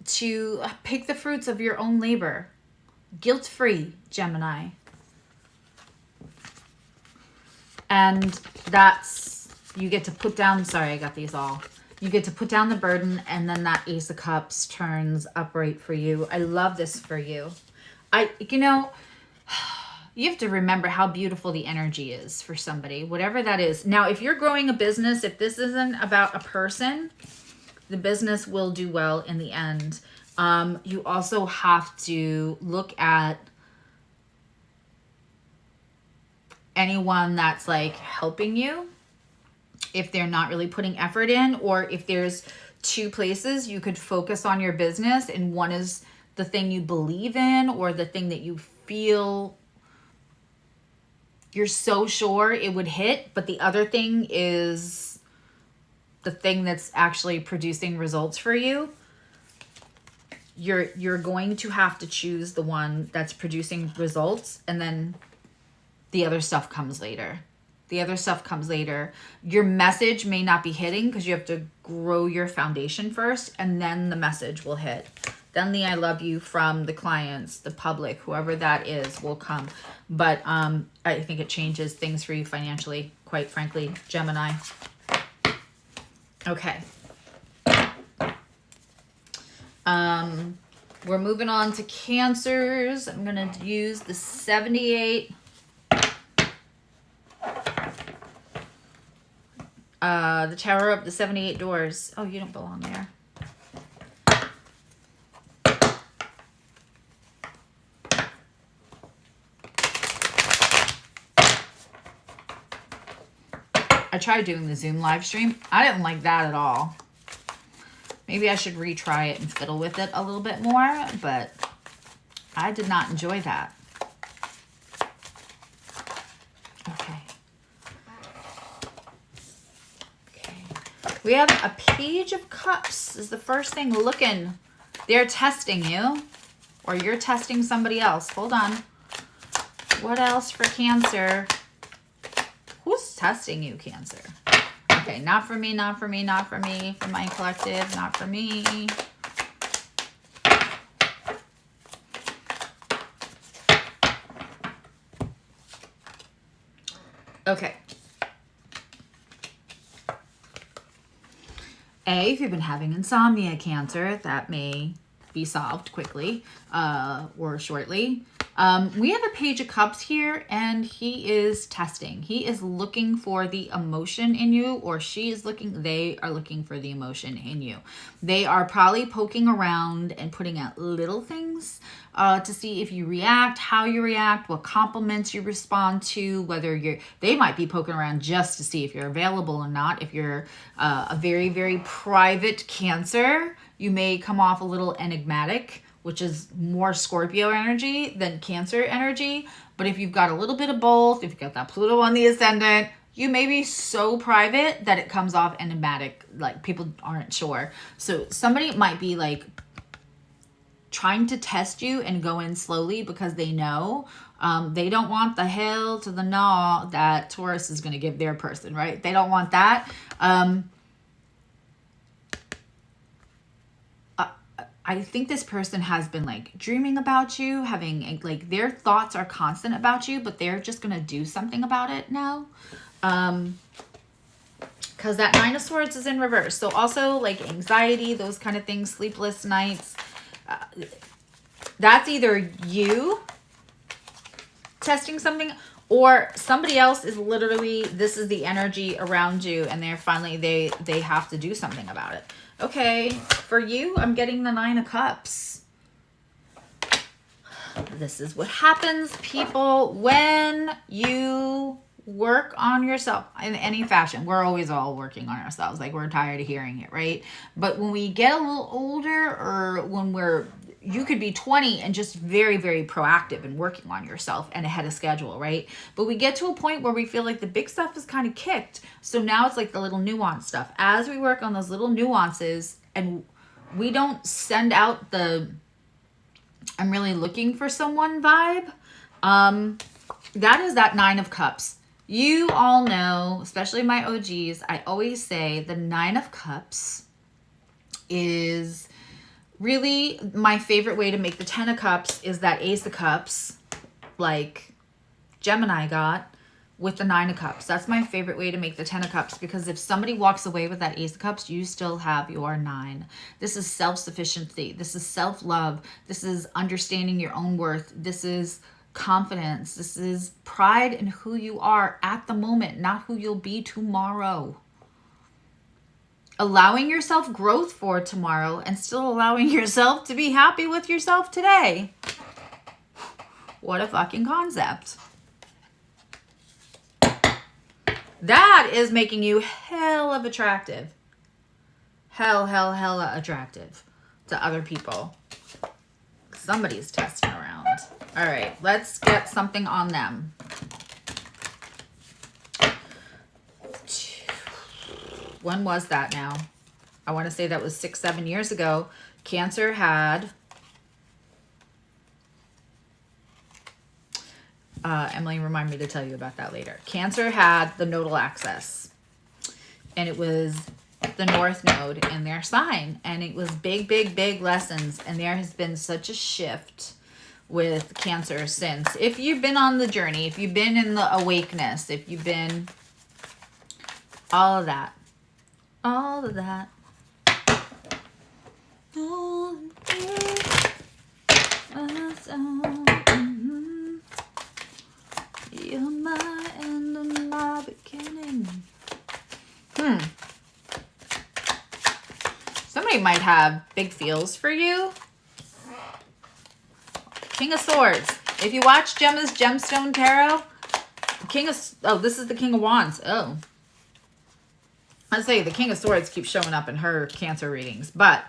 to pick the fruits of your own labor. Guilt-free, Gemini. And that's, you get to put down, sorry, I got these all. You get to put down the burden, and then that Ace of Cups turns upright for you. I love this for you. You have to remember how beautiful the energy is for somebody, whatever that is. Now, if you're growing a business, if this isn't about a person, the business will do well in the end. You also have to look at anyone that's like helping you, if they're not really putting effort in, or if there's two places you could focus on your business, and one is the thing you believe in or the thing that you feel you're so sure it would hit, but the other thing is the thing that's actually producing results for you, you're going to have to choose the one that's producing results, and then the other stuff comes later. The other stuff comes later. Your message may not be hitting because you have to grow your foundation first, and then the message will hit. Then the I love you from the clients, the public, whoever that is, will come. But I think it changes things for you financially, quite frankly, Gemini. Okay. We're moving on to Cancers. I'm going to use the 78. The Tower of the 78 Doors. Oh, you don't belong there. I tried doing the Zoom live stream. I didn't like that at all. Maybe I should retry it and fiddle with it a little bit more, but I did not enjoy that. Okay. We have a Page of Cups is the first thing looking. They're testing you, or you're testing somebody else. Hold on. What else for Cancer? Who's testing you, Cancer? Okay, not for me, not for me, not for me. For my collective, not for me. Okay. If you've been having insomnia, Cancer, that may be solved quickly or shortly. We have a Page of Cups here, and he is testing. He is looking for the emotion in you, or they are looking for the emotion in you. They are probably poking around and putting out little things to see if you react, how you react, what compliments you respond to, they might be poking around just to see if you're available or not. If you're a very, very private Cancer, you may come off a little enigmatic, which is more Scorpio energy than Cancer energy. But if you've got a little bit of both, if you've got that Pluto on the ascendant, you may be so private that it comes off enigmatic, like people aren't sure. So somebody might be like trying to test you and go in slowly because they know they don't want the hell to the gnaw that Taurus is going to give their person, right? They don't want that. I think this person has been like dreaming about you, having like their thoughts are constant about you, but they're just going to do something about it now. Because that Nine of Swords is in reverse. So also like anxiety, those kind of things, sleepless nights. That's either you testing something, or somebody else is literally, this is the energy around you, and they're finally, they have to do something about it. Okay, for you, I'm getting the Nine of Cups. This is what happens, people, when you work on yourself in any fashion. We're always all working on ourselves. Like, we're tired of hearing it, right? But when we get a little older, or when you could be 20 and just very, very proactive and working on yourself and ahead of schedule, right? But we get to a point where we feel like the big stuff is kind of kicked. So now it's like the little nuance stuff. As we work on those little nuances, and we don't send out the I'm really looking for someone vibe, that is that Nine of Cups. You all know, especially my OGs, I always say the Nine of Cups is really my favorite way to make the 10 of Cups is that Ace of Cups, like Gemini got, with the 9 of Cups. That's my favorite way to make the 10 of Cups, because if somebody walks away with that Ace of Cups, you still have your 9. This is self-sufficiency. This is self-love. This is understanding your own worth. This is confidence. This is pride in who you are at the moment, not who you'll be tomorrow. Allowing yourself growth for tomorrow and still allowing yourself to be happy with yourself today. What a fucking concept. That is making you hell of attractive. Hella attractive to other people. Somebody's testing around. All right, let's get something on them. when was that now? I want to say that was 6-7 years ago. Cancer had, Emily, remind me to tell you about that later. Cancer had the nodal axis, and it was the North Node in their sign, and it was big, big, big lessons. And there has been such a shift with Cancer since. If you've been on the journey, if you've been in the awakeness, if you've been all of that, all of that. You're my end and my beginning. Somebody might have big feels for you. King of Swords. If you watch Gemma's Gemstone Tarot, this is the King of Wands. Oh. I'd say the King of Swords keeps showing up in her Cancer readings. But,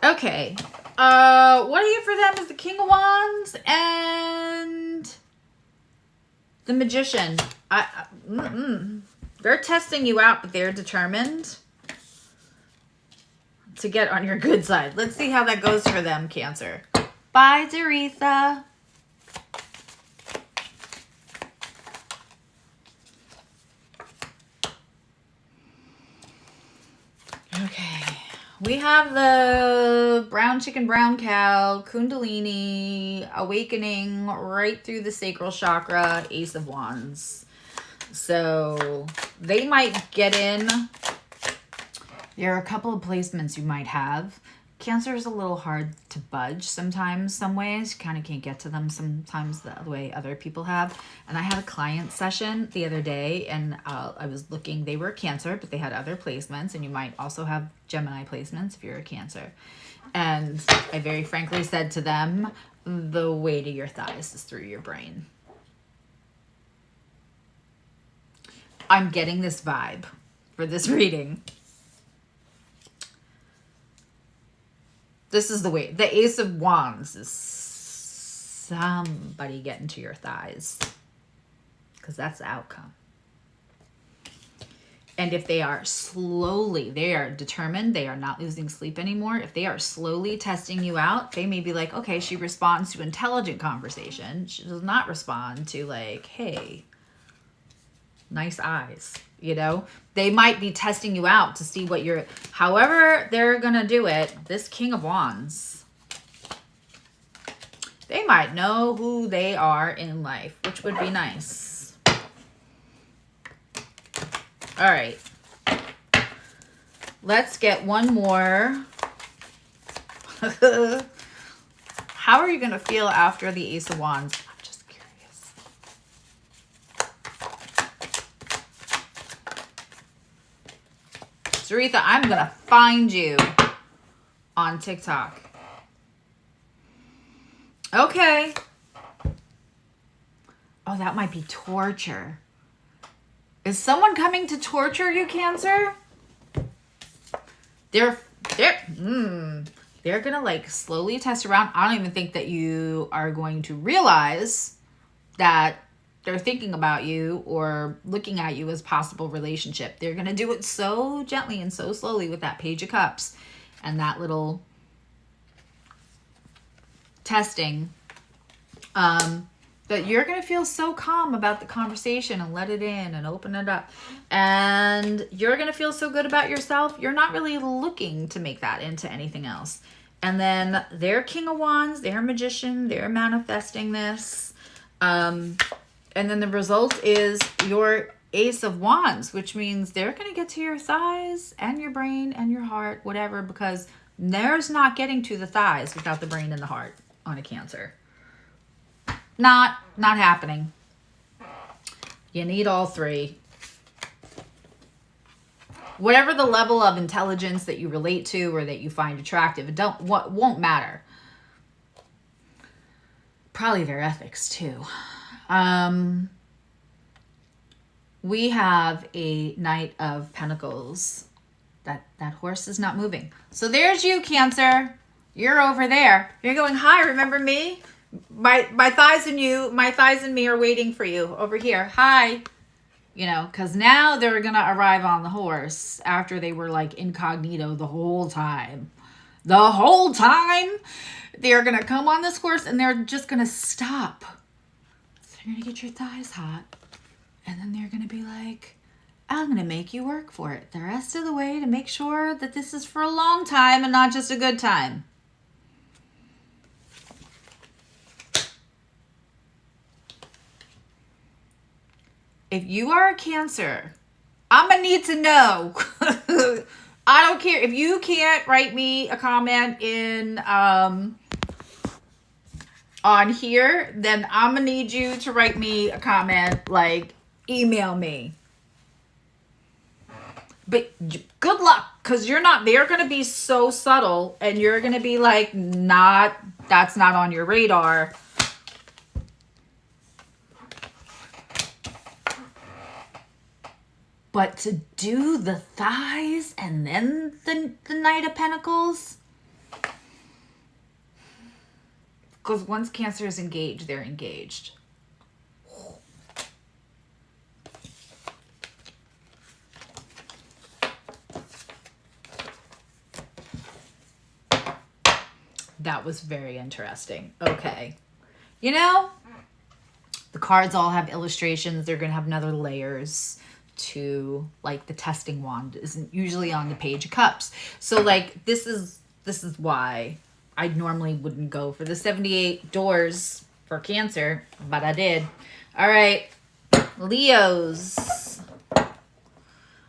okay. What I get for them is the King of Wands and the Magician. They're testing you out, but they're determined to get on your good side. Let's see how that goes for them, Cancer. Bye, Doretha. Okay. We have the brown chicken, brown cow, Kundalini, awakening right through the sacral chakra, Ace of Wands. So they might get in. There are a couple of placements you might have. Cancer is a little hard to budge sometimes, some ways. You kind of can't get to them sometimes the way other people have. And I had a client session the other day, and I was looking. They were Cancer, but they had other placements, and you might also have Gemini placements if you're a Cancer. And I very frankly said to them, the way to your thighs is through your brain. I'm getting this vibe for this reading. This is the way. The Ace of Wands is somebody getting to your thighs, because that's the outcome. And if they are they are determined, they are not losing sleep anymore. If they are slowly testing you out, they may be like, okay, she responds to intelligent conversation. She does not respond to like, hey, nice eyes. You know, they might be testing you out to see what you're, however they're going to do it. This King of Wands, they might know who they are in life, which would be nice. All right. Let's get one more. How are you going to feel after the Ace of Wands? Doretha, I'm going to find you on TikTok. Okay. Oh, that might be torture. Is someone coming to torture you, Cancer? They're going to like slowly test around. I don't even think that you are going to realize that they're thinking about you or looking at you as possible relationship. They're going to do it so gently and so slowly with that Page of Cups and that little testing, that you're going to feel so calm about the conversation and let it in and open it up. And you're going to feel so good about yourself. You're not really looking to make that into anything else. And then their King of Wands, their Magician, they're manifesting this. And then the result is your Ace of Wands, which means they're going to get to your thighs and your brain and your heart, whatever, because there's not getting to the thighs without the brain and the heart on a Cancer. Not happening. You need all three. Whatever the level of intelligence that you relate to or that you find attractive, it won't matter. Probably their ethics too. We have a Knight of Pentacles. That horse is not moving. So there's you, Cancer. You're over there. You're going, hi, remember me? My thighs and me are waiting for you over here. Hi. You know, because now they're going to arrive on the horse after they were like incognito the whole time. The whole time they're going to come on this horse and they're just going to stop. So they're going to get your thighs hot. And then they're going to be like, I'm going to make you work for it the rest of the way to make sure that this is for a long time and not just a good time. If you are a Cancer, I'm going to need to know. I don't care. If you can't write me a comment in on here, then I'm going to need you to write me a comment, like email me. But good luck, because they're going to be so subtle and you're going to be like, that's not on your radar. But to do the thighs and then the Knight of Pentacles, because once Cancer is engaged, they're engaged. That was very interesting. Okay. You know, the cards all have illustrations. They're going to have another layers to, like, the testing wand isn't usually on the Page of Cups. So, like, this is why I normally wouldn't go for the 78 doors for Cancer, but I did. All right, Leos.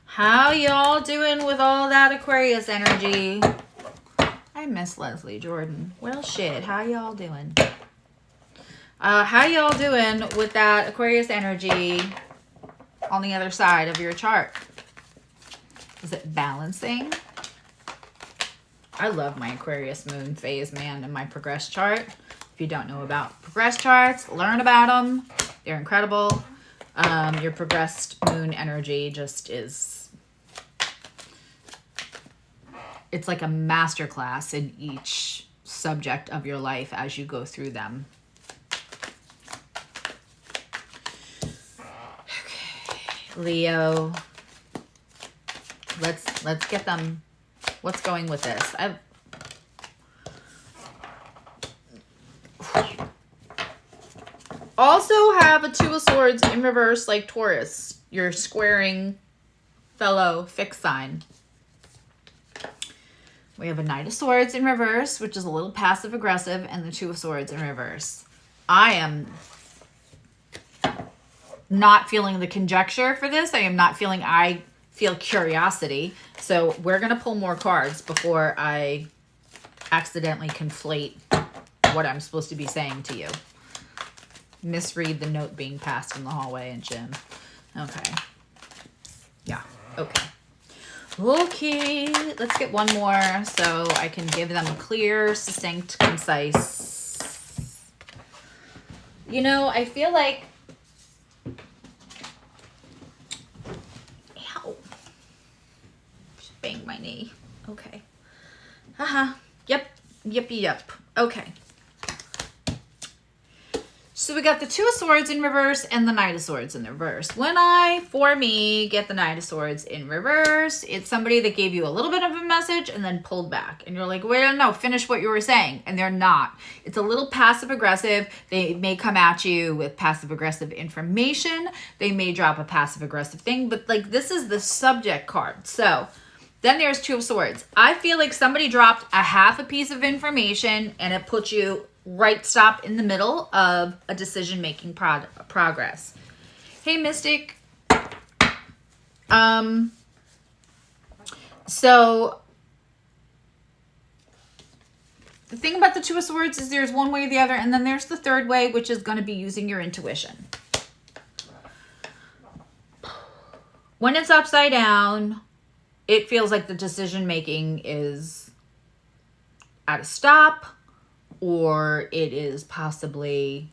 How y'all doing with all that Aquarius energy? I miss Leslie Jordan. Well, shit, how y'all doing? How y'all doing with that Aquarius energy on the other side of your chart? Is it balancing? I love my Aquarius moon phase, man, in my progress chart. If you don't know about progress charts, learn about them. They're incredible. Your progressed moon energy just is, it's like a masterclass in each subject of your life as you go through them. Leo, let's get them. What's going with this? Also have a Two of Swords in reverse, like Taurus, your squaring fellow fixed sign. We have a Knight of Swords in reverse, which is a little passive aggressive, and the Two of Swords in reverse. I am not feeling the conjecture for this. I feel curiosity. So we're going to pull more cards before I accidentally conflate what I'm supposed to be saying to you. Misread the note being passed in the hallway and gym. Okay. Yeah. Okay. Okay. Let's get one more so I can give them a clear, succinct, concise. You know, I feel like bang my knee. Okay. Haha. Yep. Okay. So we got the Two of Swords in reverse and the Knight of Swords in the reverse. When I, for me, get the Knight of Swords in reverse, it's somebody that gave you a little bit of a message and then pulled back. And you're like, wait, no, finish what you were saying. And they're not. It's a little passive aggressive. They may come at you with passive aggressive information. They may drop a passive aggressive thing. But like, this is the subject card. So then there's Two of Swords. I feel like somebody dropped a half a piece of information and it put you right stop in the middle of a decision-making progress. Hey, Mystic. So the thing about the Two of Swords is there's one way or the other, and then there's the third way, which is going to be using your intuition. When it's upside down, it feels like the decision-making is at a stop, or it is possibly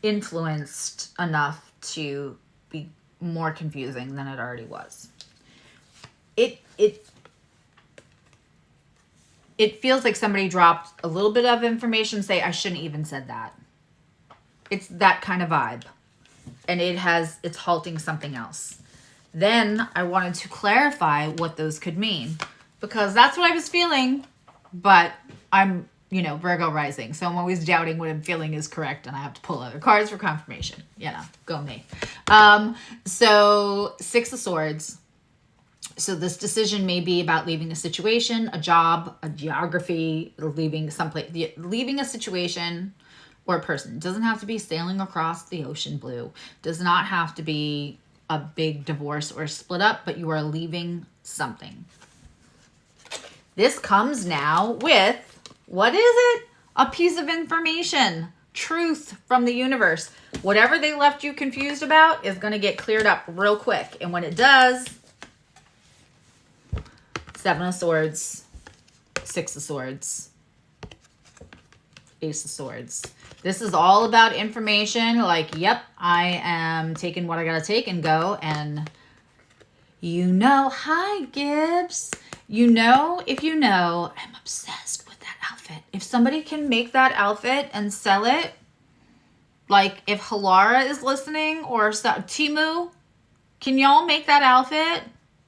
influenced enough to be more confusing than it already was. It feels like somebody dropped a little bit of information, say, I shouldn't even said that. It's that kind of vibe. And it's halting something else. Then I wanted to clarify what those could mean, because that's what I was feeling, but I'm, Virgo rising. So I'm always doubting what I'm feeling is correct, and I have to pull other cards for confirmation. Go me. So 6 of Swords. So this decision may be about leaving a situation, a job, a geography, leaving a situation or a person. It doesn't have to be sailing across the ocean blue. Does not have to be a big divorce or split up, but you are leaving something. This comes now with, what is it? A piece of information, truth from the universe. Whatever they left you confused about is going to get cleared up real quick. And when it does, 7 of Swords, 6 of Swords, Ace of Swords. This is all about information. Like, yep, I am taking what I gotta take and go. And hi, Gibbs. If you know, I'm obsessed with that outfit. If somebody can make that outfit and sell it, like if Halara is listening or Timu, can y'all make that outfit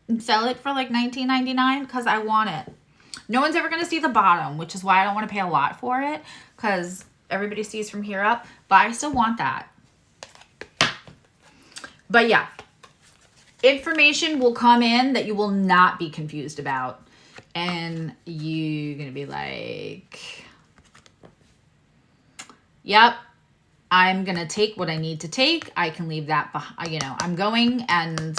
and sell it for like $19.99? Because I want it. No one's ever going to see the bottom, which is why I don't want to pay a lot for it, because everybody sees from here up, but I still want that. But yeah, information will come in that you will not be confused about. And you're going to be like, yep, I'm going to take what I need to take. I can leave that behind, I'm going. And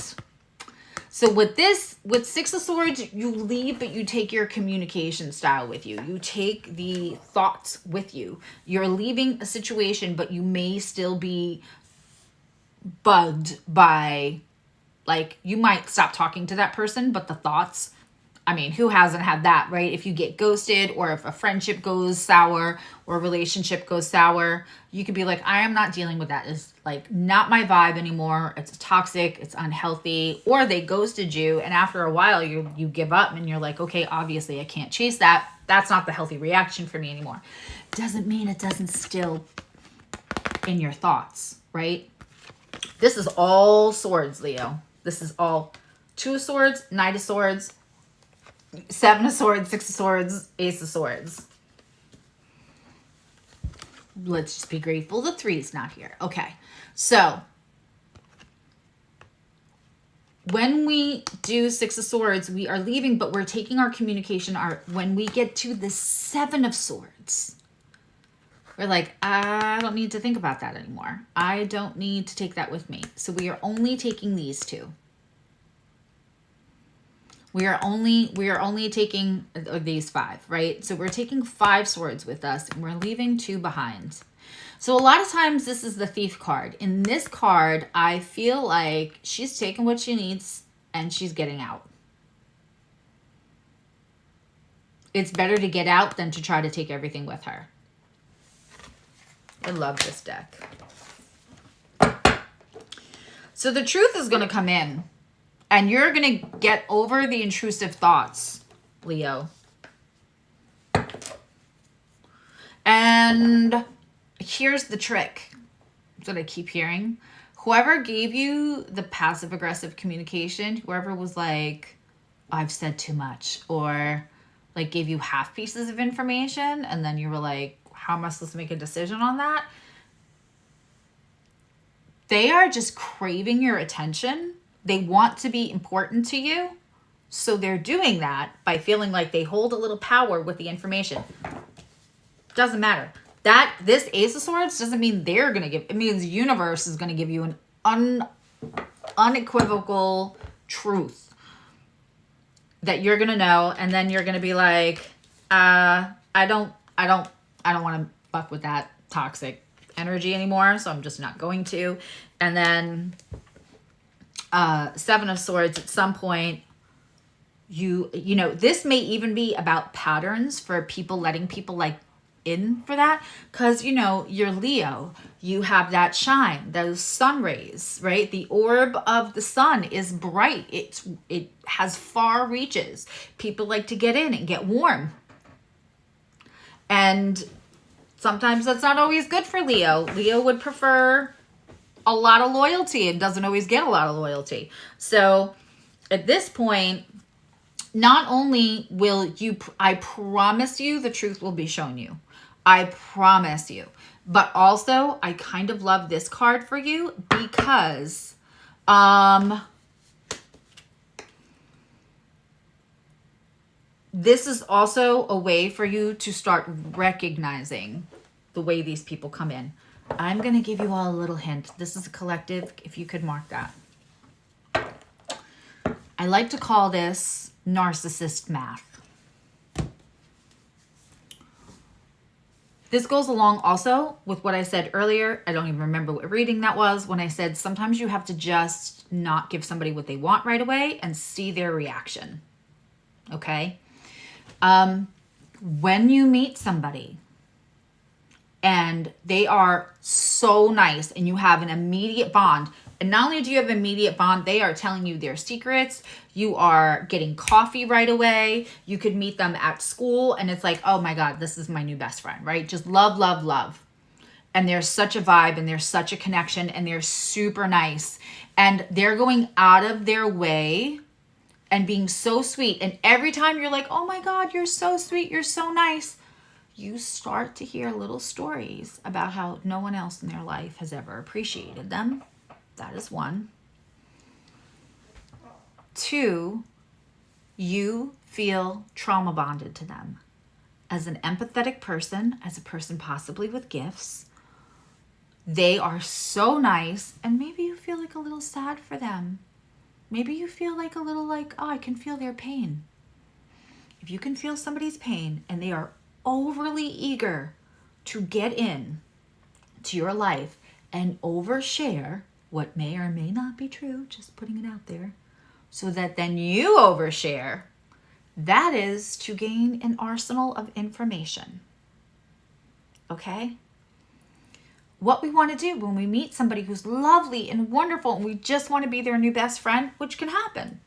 so with 6 of Swords, you leave, but you take your communication style with you. You take the thoughts with you. You're leaving a situation, but you may still be bugged by, like, you might stop talking to that person, but the thoughts, who hasn't had that, right? If you get ghosted, or if a friendship goes sour or a relationship goes sour, you could be like, I am not dealing with that. It's like not my vibe anymore. It's toxic. It's unhealthy. Or they ghosted you, and after a while you give up and you're like, okay, obviously I can't chase that. That's not the healthy reaction for me anymore. Doesn't mean it doesn't still in your thoughts, right? This is all swords, Leo. This is all 2 of Swords, Knight of Swords, 7 of Swords, 6 of Swords, Ace of Swords. Let's just be grateful the 3 is not here. Okay, so when we do 6 of Swords, we are leaving, but we're taking our communication. When we get to the 7 of Swords, we're like, I don't need to think about that anymore. I don't need to take that with me. So we are only taking these 2. We are only taking these 5, right? So we're taking 5 swords with us, and we're leaving 2 behind. So a lot of times this is the Thief card. In this card, I feel like she's taking what she needs and she's getting out. It's better to get out than to try to take everything with her. I love this deck. So the truth is going to come in. And you're going to get over the intrusive thoughts, Leo. And here's the trick that I keep hearing. Whoever gave you the passive-aggressive communication, whoever was like, I've said too much, or like gave you half pieces of information, and then you were like, how am I supposed to make a decision on that? They are just craving your attention. They want to be important to you. So they're doing that by feeling like they hold a little power with the information. Doesn't matter. This Ace of Swords doesn't mean they're going to give, it means the universe is going to give you an unequivocal truth that you're going to know. And then you're going to be like, I don't want to fuck with that toxic energy anymore. So I'm just not going to. And then 7 of Swords, at some point, you know, this may even be about patterns for people, letting people like in for that. Because, you know, you're Leo, you have that shine, those sun rays, right? The orb of the sun is bright. It has far reaches. People like to get in and get warm. And Sometimes that's not always good for Leo. Leo would prefer a lot of loyalty and doesn't always get a lot of loyalty. So at this point, not only will you, I promise you the truth will be shown you. I promise you. But also, I kind of love this card for you because this is also a way for you to start recognizing the way these people come in. I'm going to give you all a little hint. This is a collective, if you could mark that. I like to call this narcissist math. This goes along also with what I said earlier. I don't even remember what reading that was when I said sometimes you have to just not give somebody what they want right away and see their reaction. Okay? When you meet somebody and they are so nice and you have an immediate bond, and not only do you have an immediate bond, they are telling you their secrets. You are getting coffee right away. You could meet them at school and it's like, oh my God, this is my new best friend, right? Just love, love, love. And there's such a vibe and there's such a connection and they're super nice. And they're going out of their way and being so sweet. And every time you're like, oh my God, you're so sweet. You're so nice. You start to hear little stories about how no one else in their life has ever appreciated them. That is one. 2, you feel trauma bonded to them. As an empathetic person, as a person possibly with gifts, they are so nice and maybe you feel like a little sad for them. Maybe you feel like a little like, oh, I can feel their pain. If you can feel somebody's pain and they are overly eager to get in to your life and overshare what may or may not be true, just putting it out there, so that then you overshare, that is to gain an arsenal of information. Okay? What we want to do when we meet somebody who's lovely and wonderful and we just want to be their new best friend, which can happen.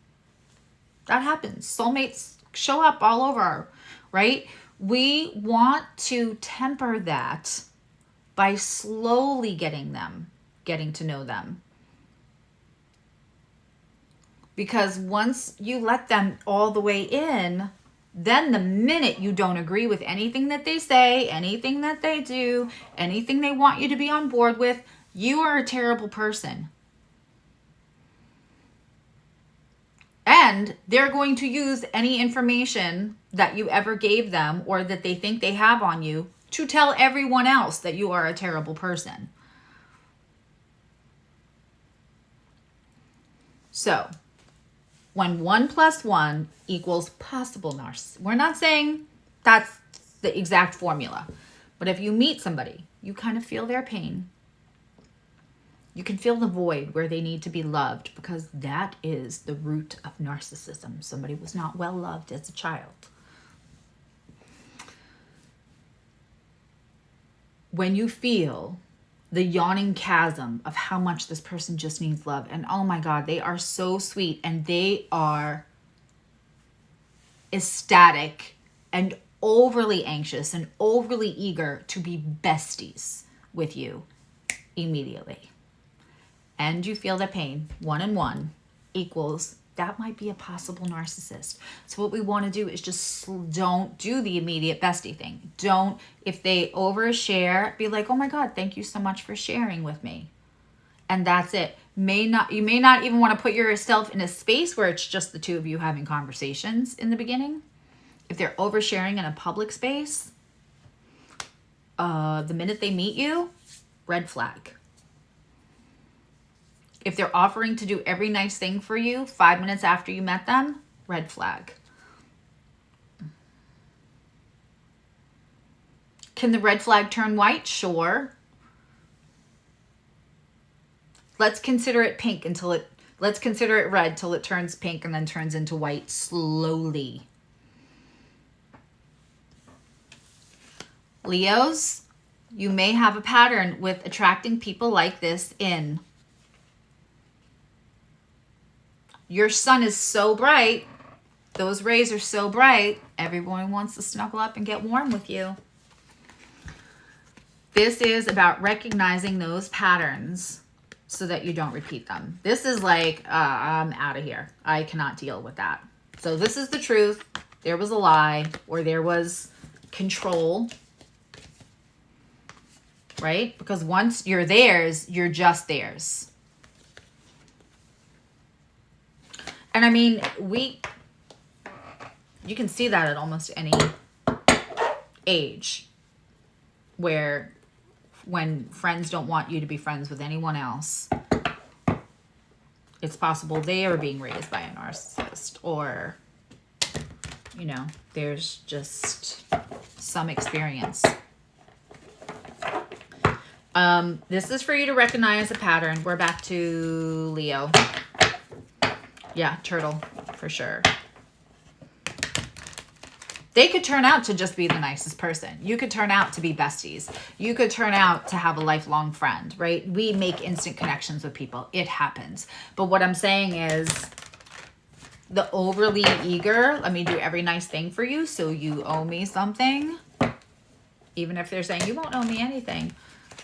That happens. Soulmates show up all over, right? We want to temper that by slowly getting to know them. Because once you let them all the way in, then the minute you don't agree with anything that they say, anything that they do, anything they want you to be on board with, you are a terrible person. And they're going to use any information that you ever gave them or that they think they have on you to tell everyone else that you are a terrible person. So, when 1 + 1 equals possible narcissism, we're not saying that's the exact formula. But if you meet somebody, you kind of feel their pain. You can feel the void where they need to be loved because that is the root of narcissism. Somebody was not well loved as a child. When you feel the yawning chasm of how much this person just needs love, and oh my God, they are so sweet and they are ecstatic and overly anxious and overly eager to be besties with you immediately. And you feel the pain, 1 and 1 equals, that might be a possible narcissist. So what we want to do is just don't do the immediate bestie thing. Don't, if they overshare, be like, oh my God, thank you so much for sharing with me. And that's it. You may not even want to put yourself in a space where it's just the two of you having conversations in the beginning. If they're oversharing in a public space, the minute they meet you, red flag. If they're offering to do every nice thing for you 5 minutes after you met them, red flag. Can the red flag turn white? Sure. Let's consider it pink let's consider it red till it turns pink and then turns into white slowly. Leos, you may have a pattern with attracting people like this in. Your sun is so bright. Those rays are so bright. Everyone wants to snuggle up and get warm with you. This is about recognizing those patterns so that you don't repeat them. This is like, I'm out of here. I cannot deal with that. So this is the truth. There was a lie, or there was control, right? Because once you're theirs, you're just theirs. And I mean, you can see that at almost any age, where when friends don't want you to be friends with anyone else, it's possible they are being raised by a narcissist, or, you know, there's just some experience. This is for you to recognize a pattern. We're back to Leo. Yeah, turtle, for sure. They could turn out to just be the nicest person. You could turn out to be besties. You could turn out to have a lifelong friend, right? We make instant connections with people. It happens. But what I'm saying is, the overly eager, let me do every nice thing for you, so you owe me something. Even if they're saying, you won't owe me anything.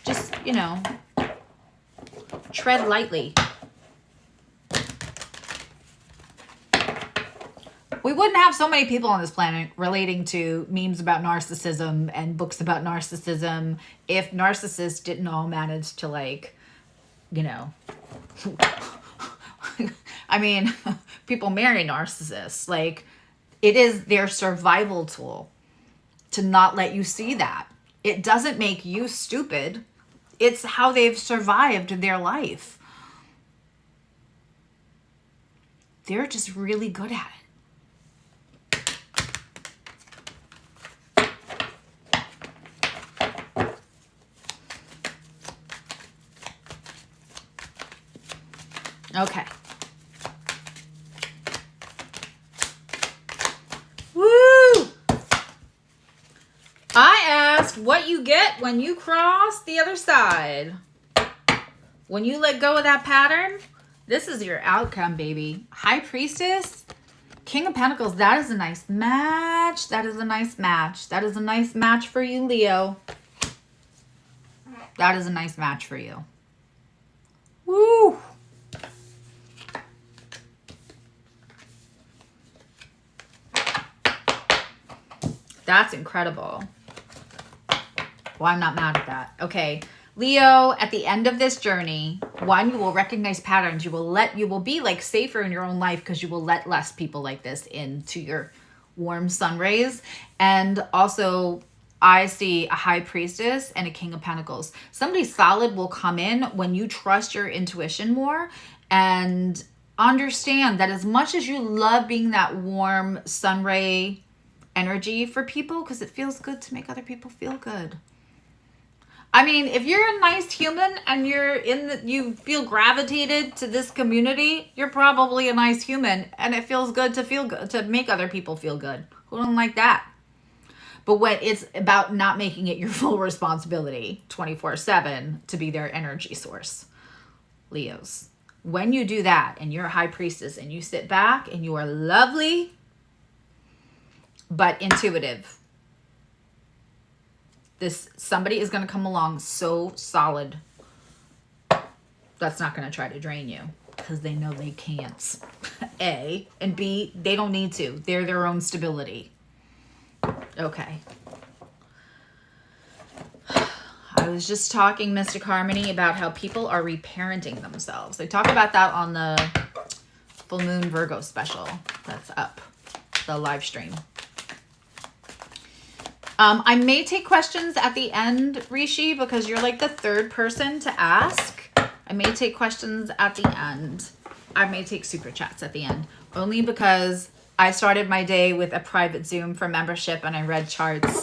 Just, you know, tread lightly. We wouldn't have so many people on this planet relating to memes about narcissism and books about narcissism if narcissists didn't all manage to, like, you know, I mean, people marry narcissists. Like, it is their survival tool to not let you see that. It doesn't make you stupid. It's how they've survived their life. They're just really good at it. Okay. Woo! I asked what you get when you cross the other side. When you let go of that pattern, this is your outcome, baby. High Priestess, King of Pentacles. That is a nice match. That is a nice match. That is a nice match for you, Leo. That is a nice match for you. Woo! That's incredible. Well, I'm not mad at that. Okay. Leo, at the end of this journey, one, you will recognize patterns. You will be like safer in your own life because you will let less people like this into your warm sun rays. And also, I see a High Priestess and a King of Pentacles. Somebody solid will come in when you trust your intuition more and understand that as much as you love being that warm sun ray energy for people, because it feels good to make other people feel good. I mean, if you're a nice human and you feel gravitated to this community, you're probably a nice human, and it feels good to feel good, to make other people feel good. Who don't like that? But when it's about not making it your full responsibility 24/7 to be their energy source, Leos, when you do that and you're a High Priestess and you sit back and you are lovely but intuitive, somebody is going to come along so solid that's not going to try to drain you because they know they can't. A, and B, they don't need to. They're their own stability. Okay. I was just talking, Mystic Harmony, about how people are reparenting themselves. They talk about that on the Full Moon Virgo special that's up, the live stream. I may take questions at the end, Rishi, because you're like the third person to ask. I may take questions at the end. I may take super chats at the end, only because I started my day with a private Zoom for membership and I read charts,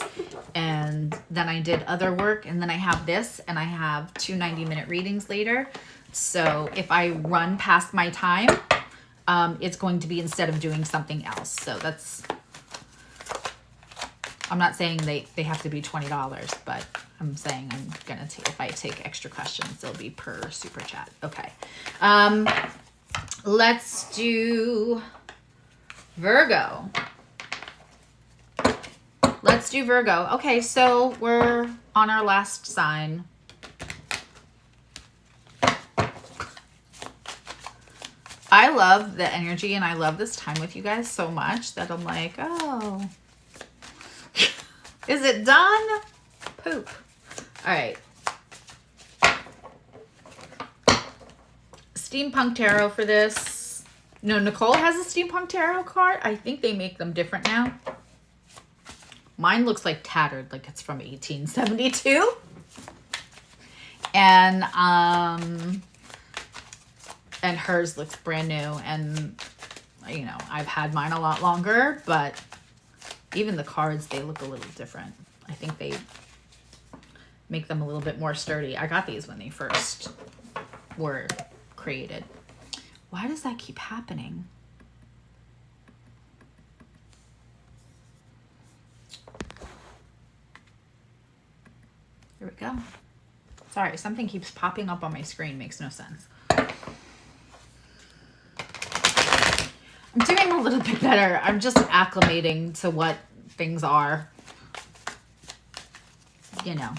and then I did other work, and then I have this, and I have 2 90-minute readings later. So if I run past my time, it's going to be instead of doing something else. So that's... I'm not saying they have to be $20, but I'm saying I'm going to take, if I take extra questions, they'll be per super chat. Okay. Let's do Virgo. Let's do Virgo. Okay, so we're on our last sign. I love the energy and I love this time with you guys so much that I'm like, oh, is it done? Poop. All right. Steampunk Tarot for this. No, Nicole has a Steampunk Tarot card. I think they make them different now. Mine looks like tattered, like it's from 1872. And hers looks brand new. And, you know, I've had mine a lot longer, but even the cards, they look a little different. I think they make them a little bit more sturdy. I got these when they first were created. Why does that keep happening? Here we go. Sorry, something keeps popping up on my screen. Makes no sense. I'm doing a little bit better. I'm just acclimating to what things are. You know,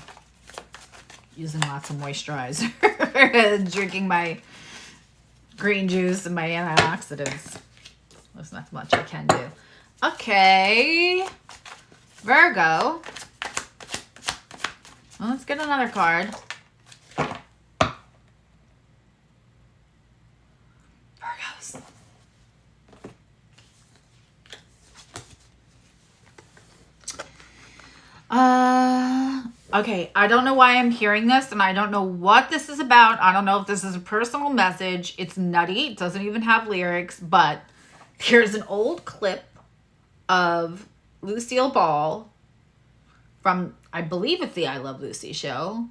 using lots of moisturizer, drinking my green juice and my antioxidants. There's not much I can do. Okay, Virgo. Well, let's get another card. Virgos. Okay, I don't know why I'm hearing this, and I don't know what this is about. I don't know if this is a personal message. It's nutty. It doesn't even have lyrics, but here's an old clip of Lucille Ball from, I believe it's the I Love Lucy show.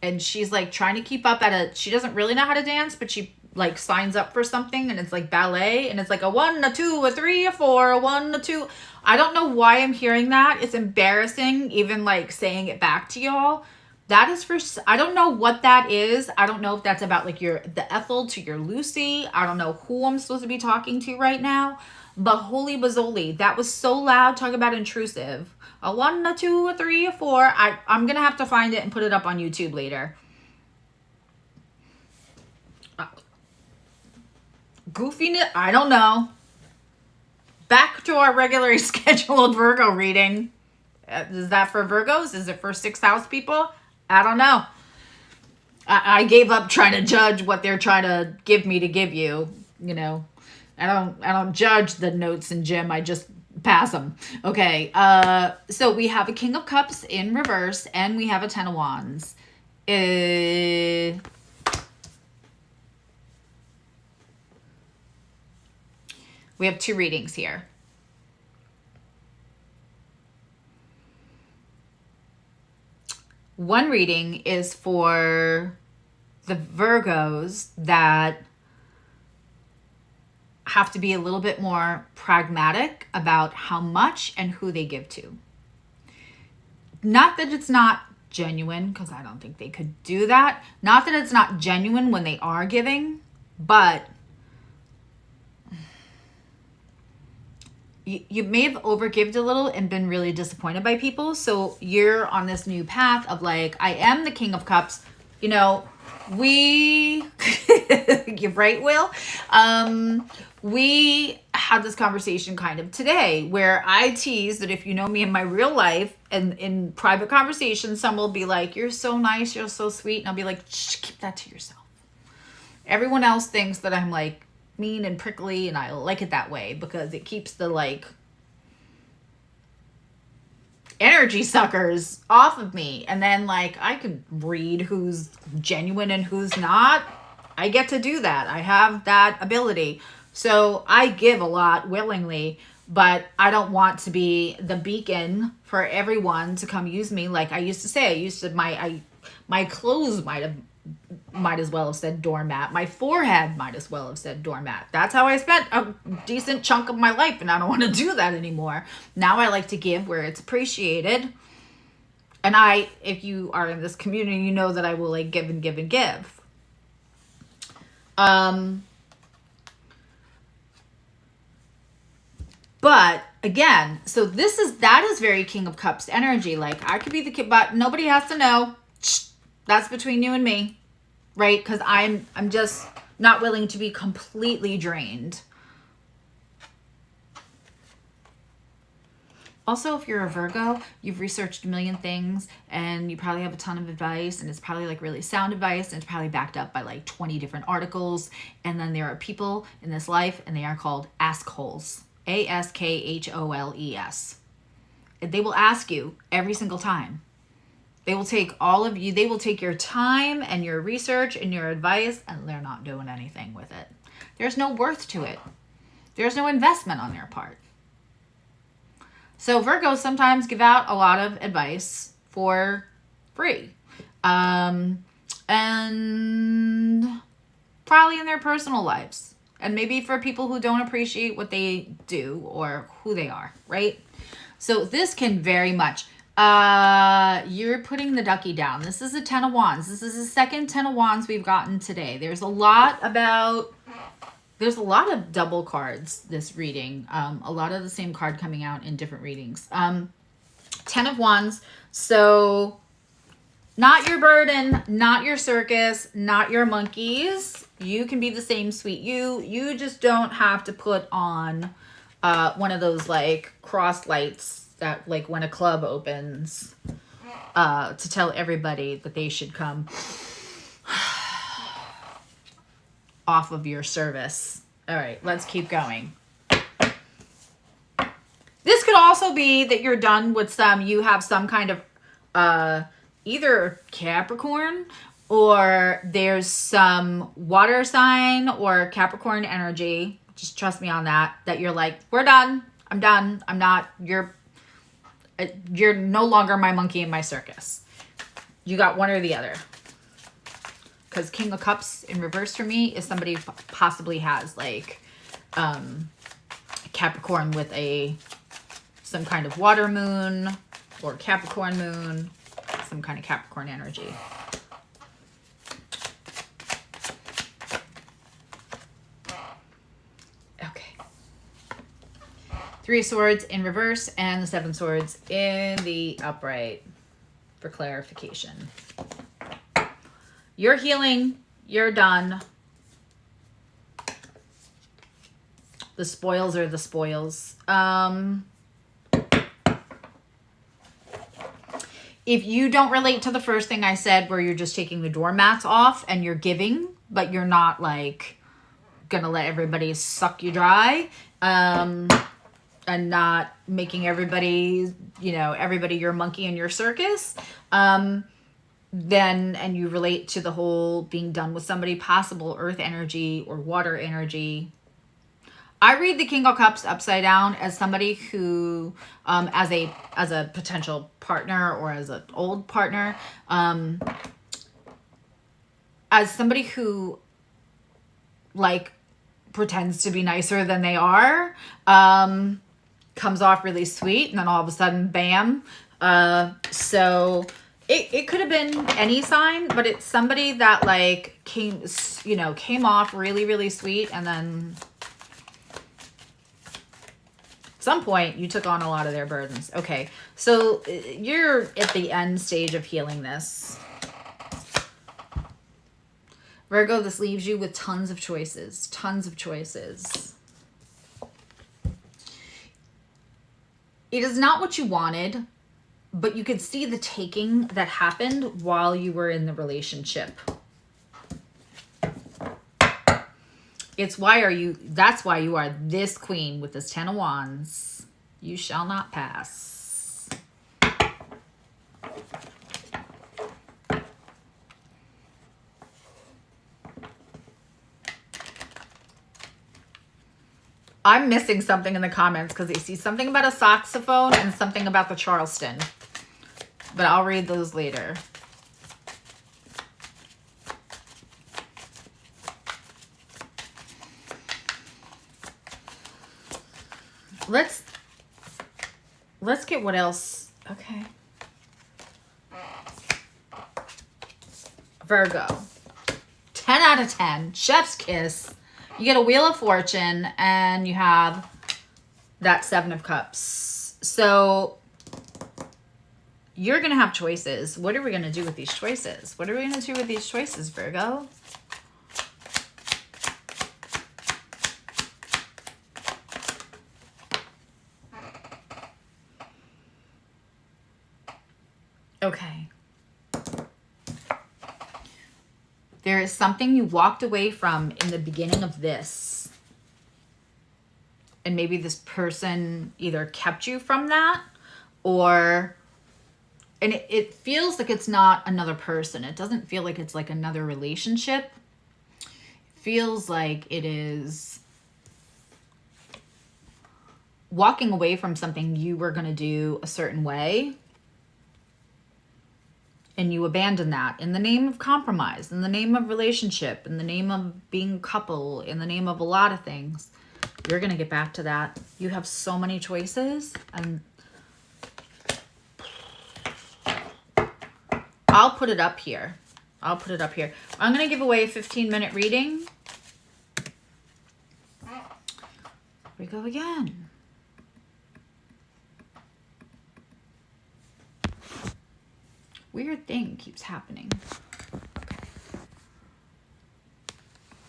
And she's like trying to keep up at she doesn't really know how to dance, but she like signs up for something and it's like ballet and it's like a 1, a 2, a 3, a 4, a 1, a 2. I don't know why I'm hearing that. It's embarrassing even like saying it back to y'all. That is for, I don't know what that is. I don't know if that's about like the Ethel to your Lucy. I don't know who I'm supposed to be talking to right now. But holy bazoli, that was so loud. Talk about intrusive. A 1, a 2, a 3, a 4. I'm going to have to find it and put it up on YouTube later. Goofiness, I don't know. Back to our regularly scheduled Virgo reading. Is that for Virgos? Is it for 6th house people? I don't know. I gave up trying to judge what they're trying to give me to give you. You know, I don't judge the notes in Gym. I just pass them. Okay. So we have a King of Cups in reverse, and we have a 10 of Wands. We have 2 readings here. One reading is for the Virgos that have to be a little bit more pragmatic about how much and who they give to. Not that it's not genuine, because I don't think they could do that. Not that it's not genuine when they are giving, but you may have overgived a little and been really disappointed by people. So you're on this new path of like, I am the King of Cups. You know, you're right, Will. We had this conversation kind of today where I tease that if you know me in my real life and in private conversations, some will be like, you're so nice, you're so sweet. And I'll be like, shh, keep that to yourself. Everyone else thinks that I'm like mean and prickly, and I like it that way because it keeps the like energy suckers off of me. And then like I could read who's genuine and who's not. I get to do that. I have that ability. So I give a lot willingly, but I don't want to be the beacon for everyone to come use me. Like I used to say, my clothes might as well have said doormat. My forehead might as well have said doormat. That's how I spent a decent chunk of my life, and I don't want to do that anymore. Now I like to give where it's appreciated. And if you are in this community, you know that I will like give and give and give. But again, so that is very King of Cups energy. Like, I could be the kid, but nobody has to know. That's between you and me, right? Because I'm just not willing to be completely drained. Also, if you're a Virgo, you've researched a million things and you probably have a ton of advice, and it's probably like really sound advice, and it's probably backed up by like 20 different articles. And then there are people in this life, and they are called askholes. ASKHOLES. They will ask you every single time. They will take all of you, they will take your time and your research and your advice, and they're not doing anything with it. There's no worth to it. There's no investment on their part. So Virgos sometimes give out a lot of advice for free. And probably in their personal lives. And maybe for people who don't appreciate what they do or who they are, right? So this can very much... you're putting the ducky down. This is a 10 of Wands. This is the second 10 of Wands we've gotten today. There's a lot of double cards this reading. A lot of the same card coming out in different readings. 10 of Wands. So not your burden, not your circus, not your monkeys. You can be the same sweet you. You just don't have to put on one of those like cross lights that like when a club opens to tell everybody that they should come off of your service. All right, let's keep going. This could also be that you're done with you have some kind of either Capricorn, or there's some water sign or Capricorn energy. Just trust me on that you're like, we're done. I'm done. I'm not, you're no longer my monkey in my circus. You got one or the other. Because King of Cups in reverse for me is somebody who possibly has like Capricorn with some kind of water moon or Capricorn moon, some kind of Capricorn energy. Okay. 3 of Swords in reverse and the 7 Swords in the upright for clarification. You're healing. You're done. The spoils are the spoils. If you don't relate to the first thing I said, where you're just taking the doormats off and you're giving, but you're not like gonna let everybody suck you dry, and not making everybody, everybody your monkey in your circus, then, and you relate to the whole being done with somebody, possible earth energy or water energy. I read the King of Cups upside down as somebody who, as a potential partner or as an old partner, as somebody who like pretends to be nicer than they are, comes off really sweet, and then all of a sudden, bam. So it could have been any sign, but it's somebody that like came off really, really sweet, and then at some point you took on a lot of their burdens. Okay, so you're at the end stage of healing this. Virgo, this leaves you with tons of choices. Tons of choices. It is not what you wanted, but you could see the taking that happened while you were in the relationship. That's why you are this queen with this 10 of Wands. You shall not pass. I'm missing something in the comments because I see something about a saxophone and something about the Charleston. But I'll read those later. Let's get what else. Okay. Virgo. 10 out of 10. Chef's kiss. You get a Wheel of Fortune, and you have that Seven of Cups. So you're going to have choices. What are we going to do with these choices? What are we going to do with these choices, Virgo? Okay. There is something you walked away from in the beginning of this. And maybe this person either kept you from that or... And it feels like it's not another person. It doesn't feel like it's like another relationship. It feels like it is walking away from something you were going to do a certain way. And you abandon that in the name of compromise, in the name of relationship, in the name of being a couple, in the name of a lot of things. You're going to get back to that. You have so many choices. And I'll put it up here. I'll put it up here. I'm going to give away a 15-minute reading. Here we go again. Weird thing keeps happening. Okay.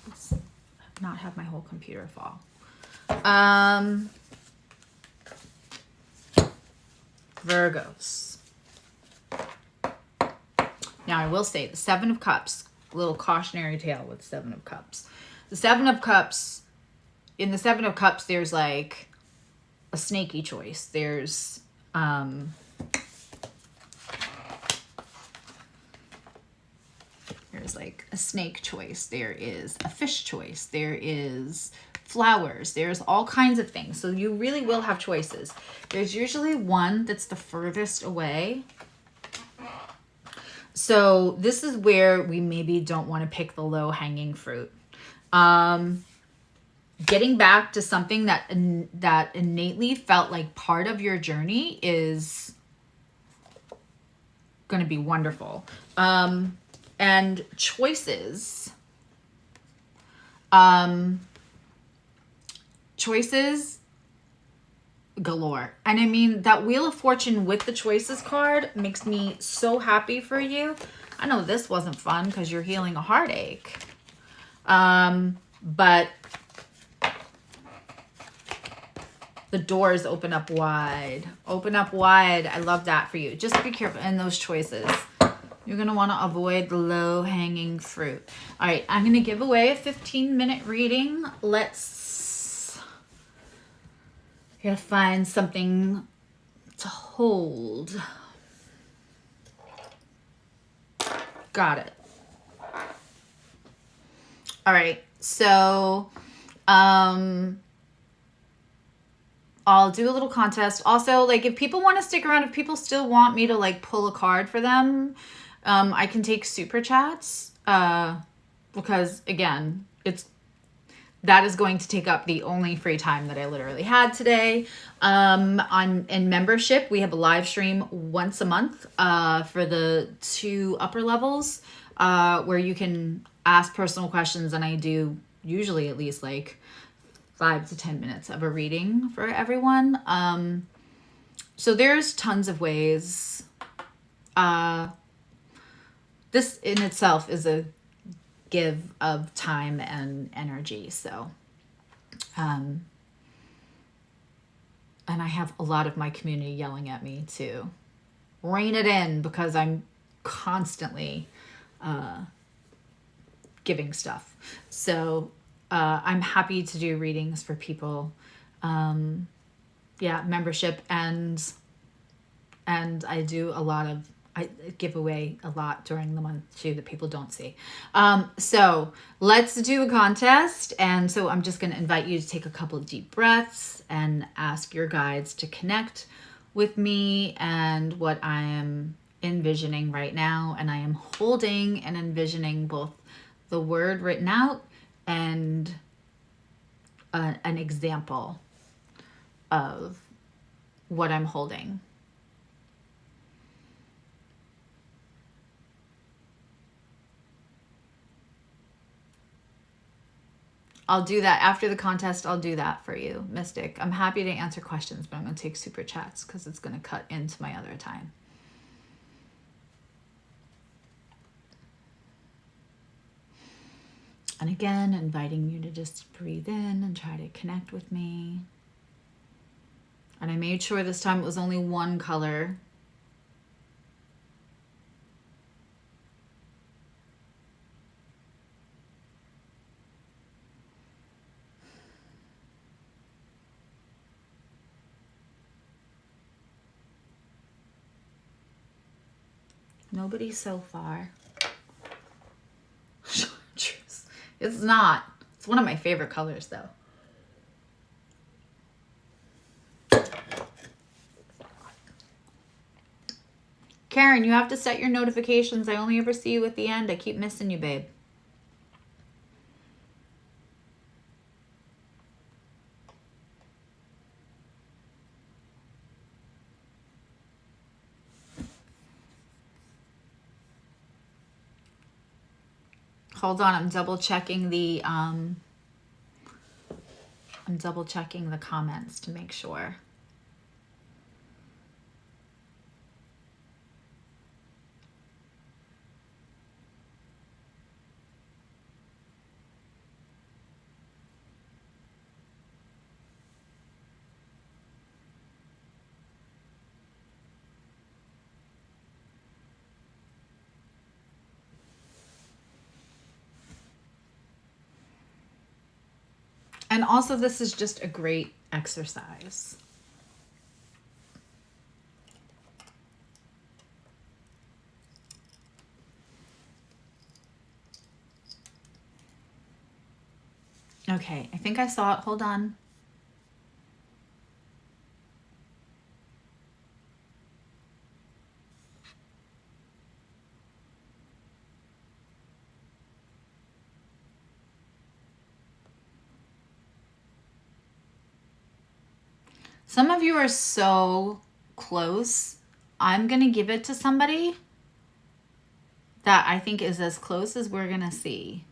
Let's not have my whole computer fall. Virgos. Now I will say the Seven of Cups, a little cautionary tale with Seven of Cups. The Seven of Cups, in the Seven of Cups, there's like a snaky choice. There's like a snake choice. There is a fish choice. There is flowers. There's all kinds of things. So you really will have choices. There's usually one that's the furthest away. So this is where we maybe don't want to pick the low-hanging fruit. Getting back to something that innately felt like part of your journey is going to be wonderful. And choices. Choices galore. And I mean, that Wheel of Fortune with the choices card makes me so happy for you. I know this wasn't fun because you're healing a heartache. But the doors open up wide. Open up wide. I love that for you. Just be careful in those choices. You're going to want to avoid the low-hanging fruit. All right, I'm going to give away a 15-minute reading. Let's find something to hold. Got it. All right, so I'll do a little contest. Also, like, if people want to stick around, if people still want me to, like, pull a card for them, I can take super chats, because again, that is going to take up the only free time that I literally had today. In membership, we have a live stream once a month, for the 2 upper levels, where you can ask personal questions, and I do usually at least like 5 to 10 minutes of a reading for everyone. So there's tons of ways. This in itself is a give of time and energy. So, and I have a lot of my community yelling at me to rein it in because I'm constantly giving stuff. So I'm happy to do readings for people. Membership and I do a lot of, I give away a lot during the month too that people don't see. So let's do a contest. And so I'm just going to invite you to take a couple of deep breaths and ask your guides to connect with me and what I am envisioning right now. And I am holding and envisioning both the word written out and an example of what I'm holding. I'll do that after the contest. I'll do that for you, Mystic. I'm happy to answer questions, but I'm going to take super chats because it's going to cut into my other time. And again, inviting you to just breathe in and try to connect with me. And I made sure this time it was only one color. Nobody so far. Chartreuse. It's not. It's one of my favorite colors, though. Karen, you have to set your notifications. I only ever see you at the end. I keep missing you, babe. Hold on, I'm double checking the comments to make sure. And also, this is just a great exercise. Okay, I think I saw it. Hold on. Some of you are so close. I'm going to give it to somebody that I think is as close as we're going to see.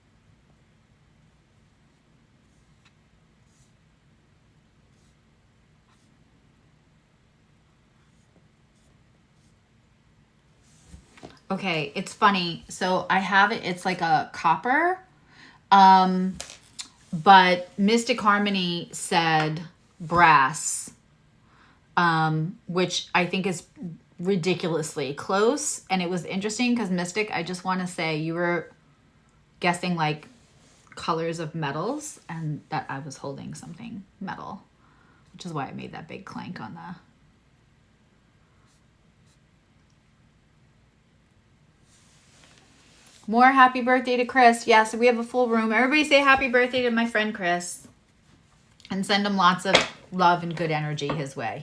Okay, it's funny. So I have it. It's like a copper. But Mystic Harmony said brass. Which I think is ridiculously close. And it was interesting because Mystic, I just want to say you were guessing like colors of metals and that I was holding something metal, which is why I made that big clank on the... More happy birthday to Chris. Yeah, so we have a full room. Everybody say happy birthday to my friend Chris. And send him lots of love and good energy his way.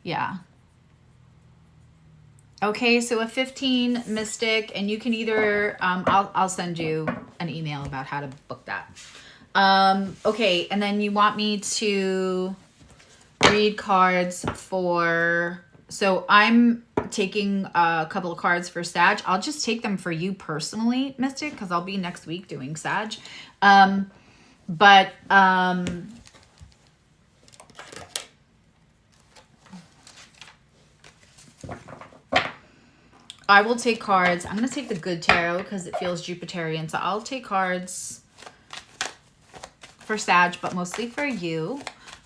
Yeah. Okay, so a 15 Mystic, and you can either, I'll send you an email about how to book that. Okay, and then you want me to read cards for, so I'm taking a couple of cards for Sag. I'll just take them for you personally, Mystic, because I'll be next week doing Sag. I will take cards. I'm going to take the good tarot because it feels Jupiterian. So I'll take cards for Sag, but mostly for you.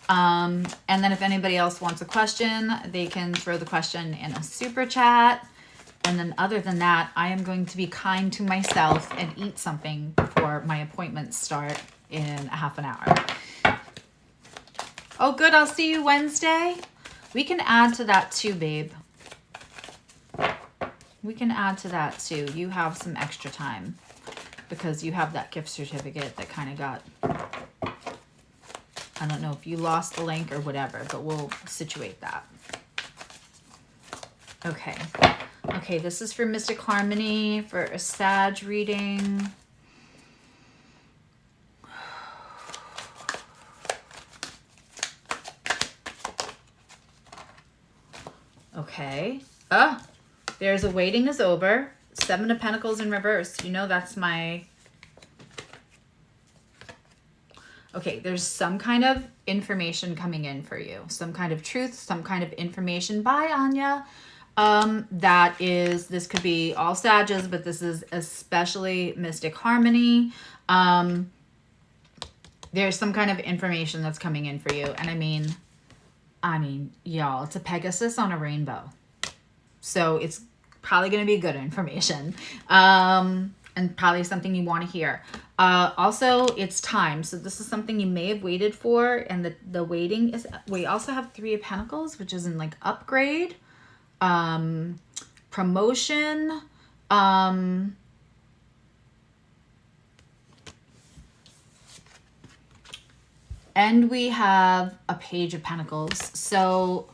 And then if anybody else wants a question, they can throw the question in a super chat. And then other than that, I am going to be kind to myself and eat something before my appointments start in a half an hour. Oh, good. I'll see you Wednesday. We can add to that too, babe. We can add to that too. You have some extra time because you have that gift certificate that kind of got, I don't know if you lost the link or whatever, but we'll situate that. Okay. Okay, this is for Mystic Harmony for a Sag reading. Okay. There's a waiting is over. Seven of Pentacles in reverse. You know that's my... Okay, there's some kind of information coming in for you. Some kind of truth, some kind of information. Bye, Anya. That is, this could be all Sages, but this is especially Mystic Harmony. There's some kind of information that's coming in for you. And I mean, y'all, it's a Pegasus on a rainbow. So it's probably going to be good information. And probably something you want to hear. Also, it's time. So this is something you may have waited for. And the waiting is, we also have Three of Pentacles, which is in like upgrade, promotion, and we have a Page of Pentacles. So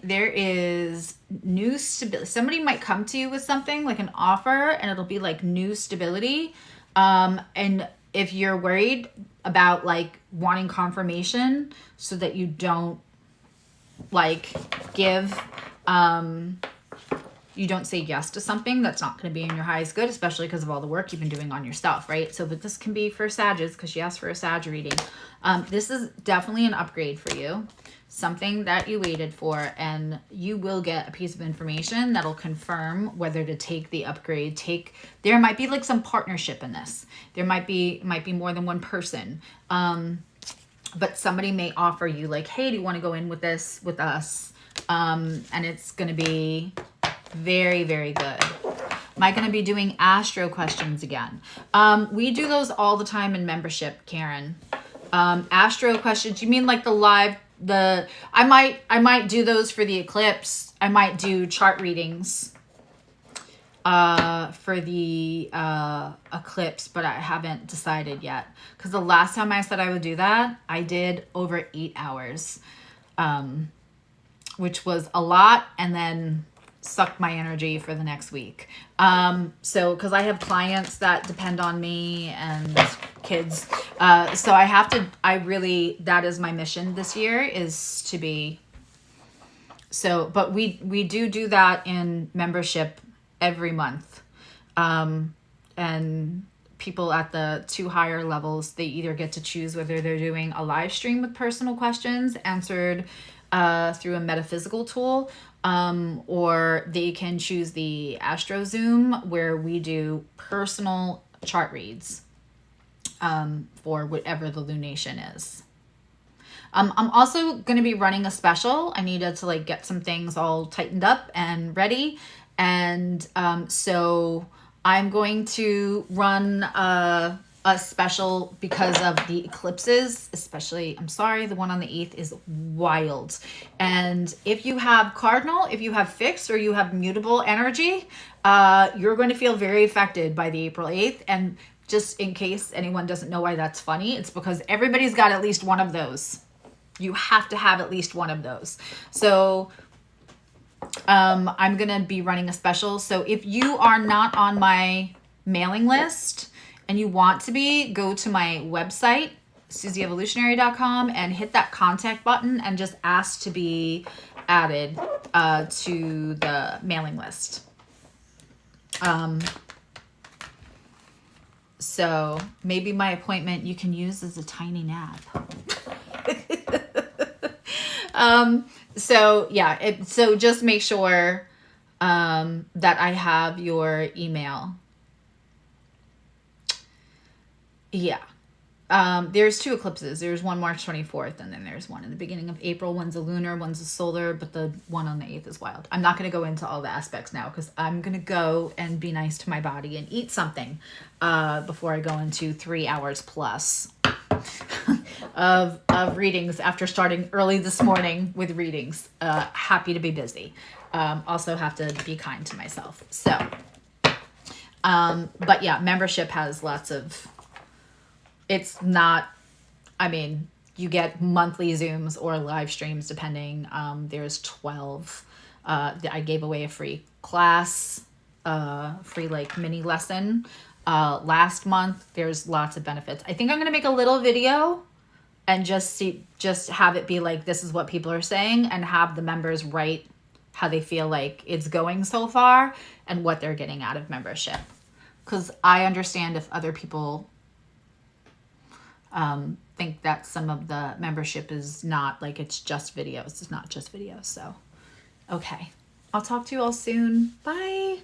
there is new stability. Somebody might come to you with something like an offer, and it'll be like new stability. And if you're worried about like wanting confirmation so that you don't like you don't say yes to something that's not going to be in your highest good, especially because of all the work you've been doing on yourself, right? So, but this can be for Sages because she asked for a Sag reading. This is definitely an upgrade for you, something that you waited for, and you will get a piece of information that'll confirm whether to take the upgrade. There might be like some partnership in this. There might be more than one person. But somebody may offer you like, hey, do you want to go in with this with us? And it's going to be very, very good. Am I going to be doing astro questions again? We do those all the time in membership, Karen. Astro questions, you mean like the live, I might do those for the eclipse. I might do chart readings for the eclipse, but I haven't decided yet. Because the last time I said I would do that, I did over 8 hours, which was a lot, and then sucked my energy for the next week. So, because I have clients that depend on me and kids. So that is my mission this year, is to be, so, but we do that in membership every month. And people at the 2 higher levels, they either get to choose whether they're doing a live stream with personal questions answered through a metaphysical tool, or they can choose the Astro Zoom, where we do personal chart reads for whatever the lunation is. I'm also going to be running a special. I needed to like get some things all tightened up and ready. And so I'm going to run a special because of the eclipses, especially, I'm sorry, the one on the 8th is wild. And if you have cardinal, if you have fixed, or you have mutable energy, you're going to feel very affected by the April 8th. And just in case anyone doesn't know why that's funny, it's because everybody's got at least one of those. You have to have at least one of those. So I'm going to be running a special. So if you are not on my mailing list and you want to be, go to my website, SuzzyEvolutionary.com, and hit that contact button and just ask to be added to the mailing list. So maybe my appointment you can use as a tiny nap. So yeah, so just make sure that I have your email. Yeah. There's 2 eclipses. There's one March 24th, and then there's one in the beginning of April. One's a lunar, one's a solar, but the one on the 8th is wild. I'm not going to go into all the aspects now because I'm going to go and be nice to my body and eat something before I go into 3 hours plus of readings after starting early this morning with readings. Happy to be busy. Also have to be kind to myself. So, but yeah, membership has lots of, it's not, I mean, you get monthly Zooms or live streams depending. There's 12. I gave away a free class, free like mini lesson last month. There's lots of benefits. I think I'm going to make a little video and just have it be like, this is what people are saying, and have the members write how they feel like it's going so far and what they're getting out of membership. Because I understand if other people think that some of the membership is not like it's just videos. It's not just videos. So, okay. I'll talk to you all soon. Bye.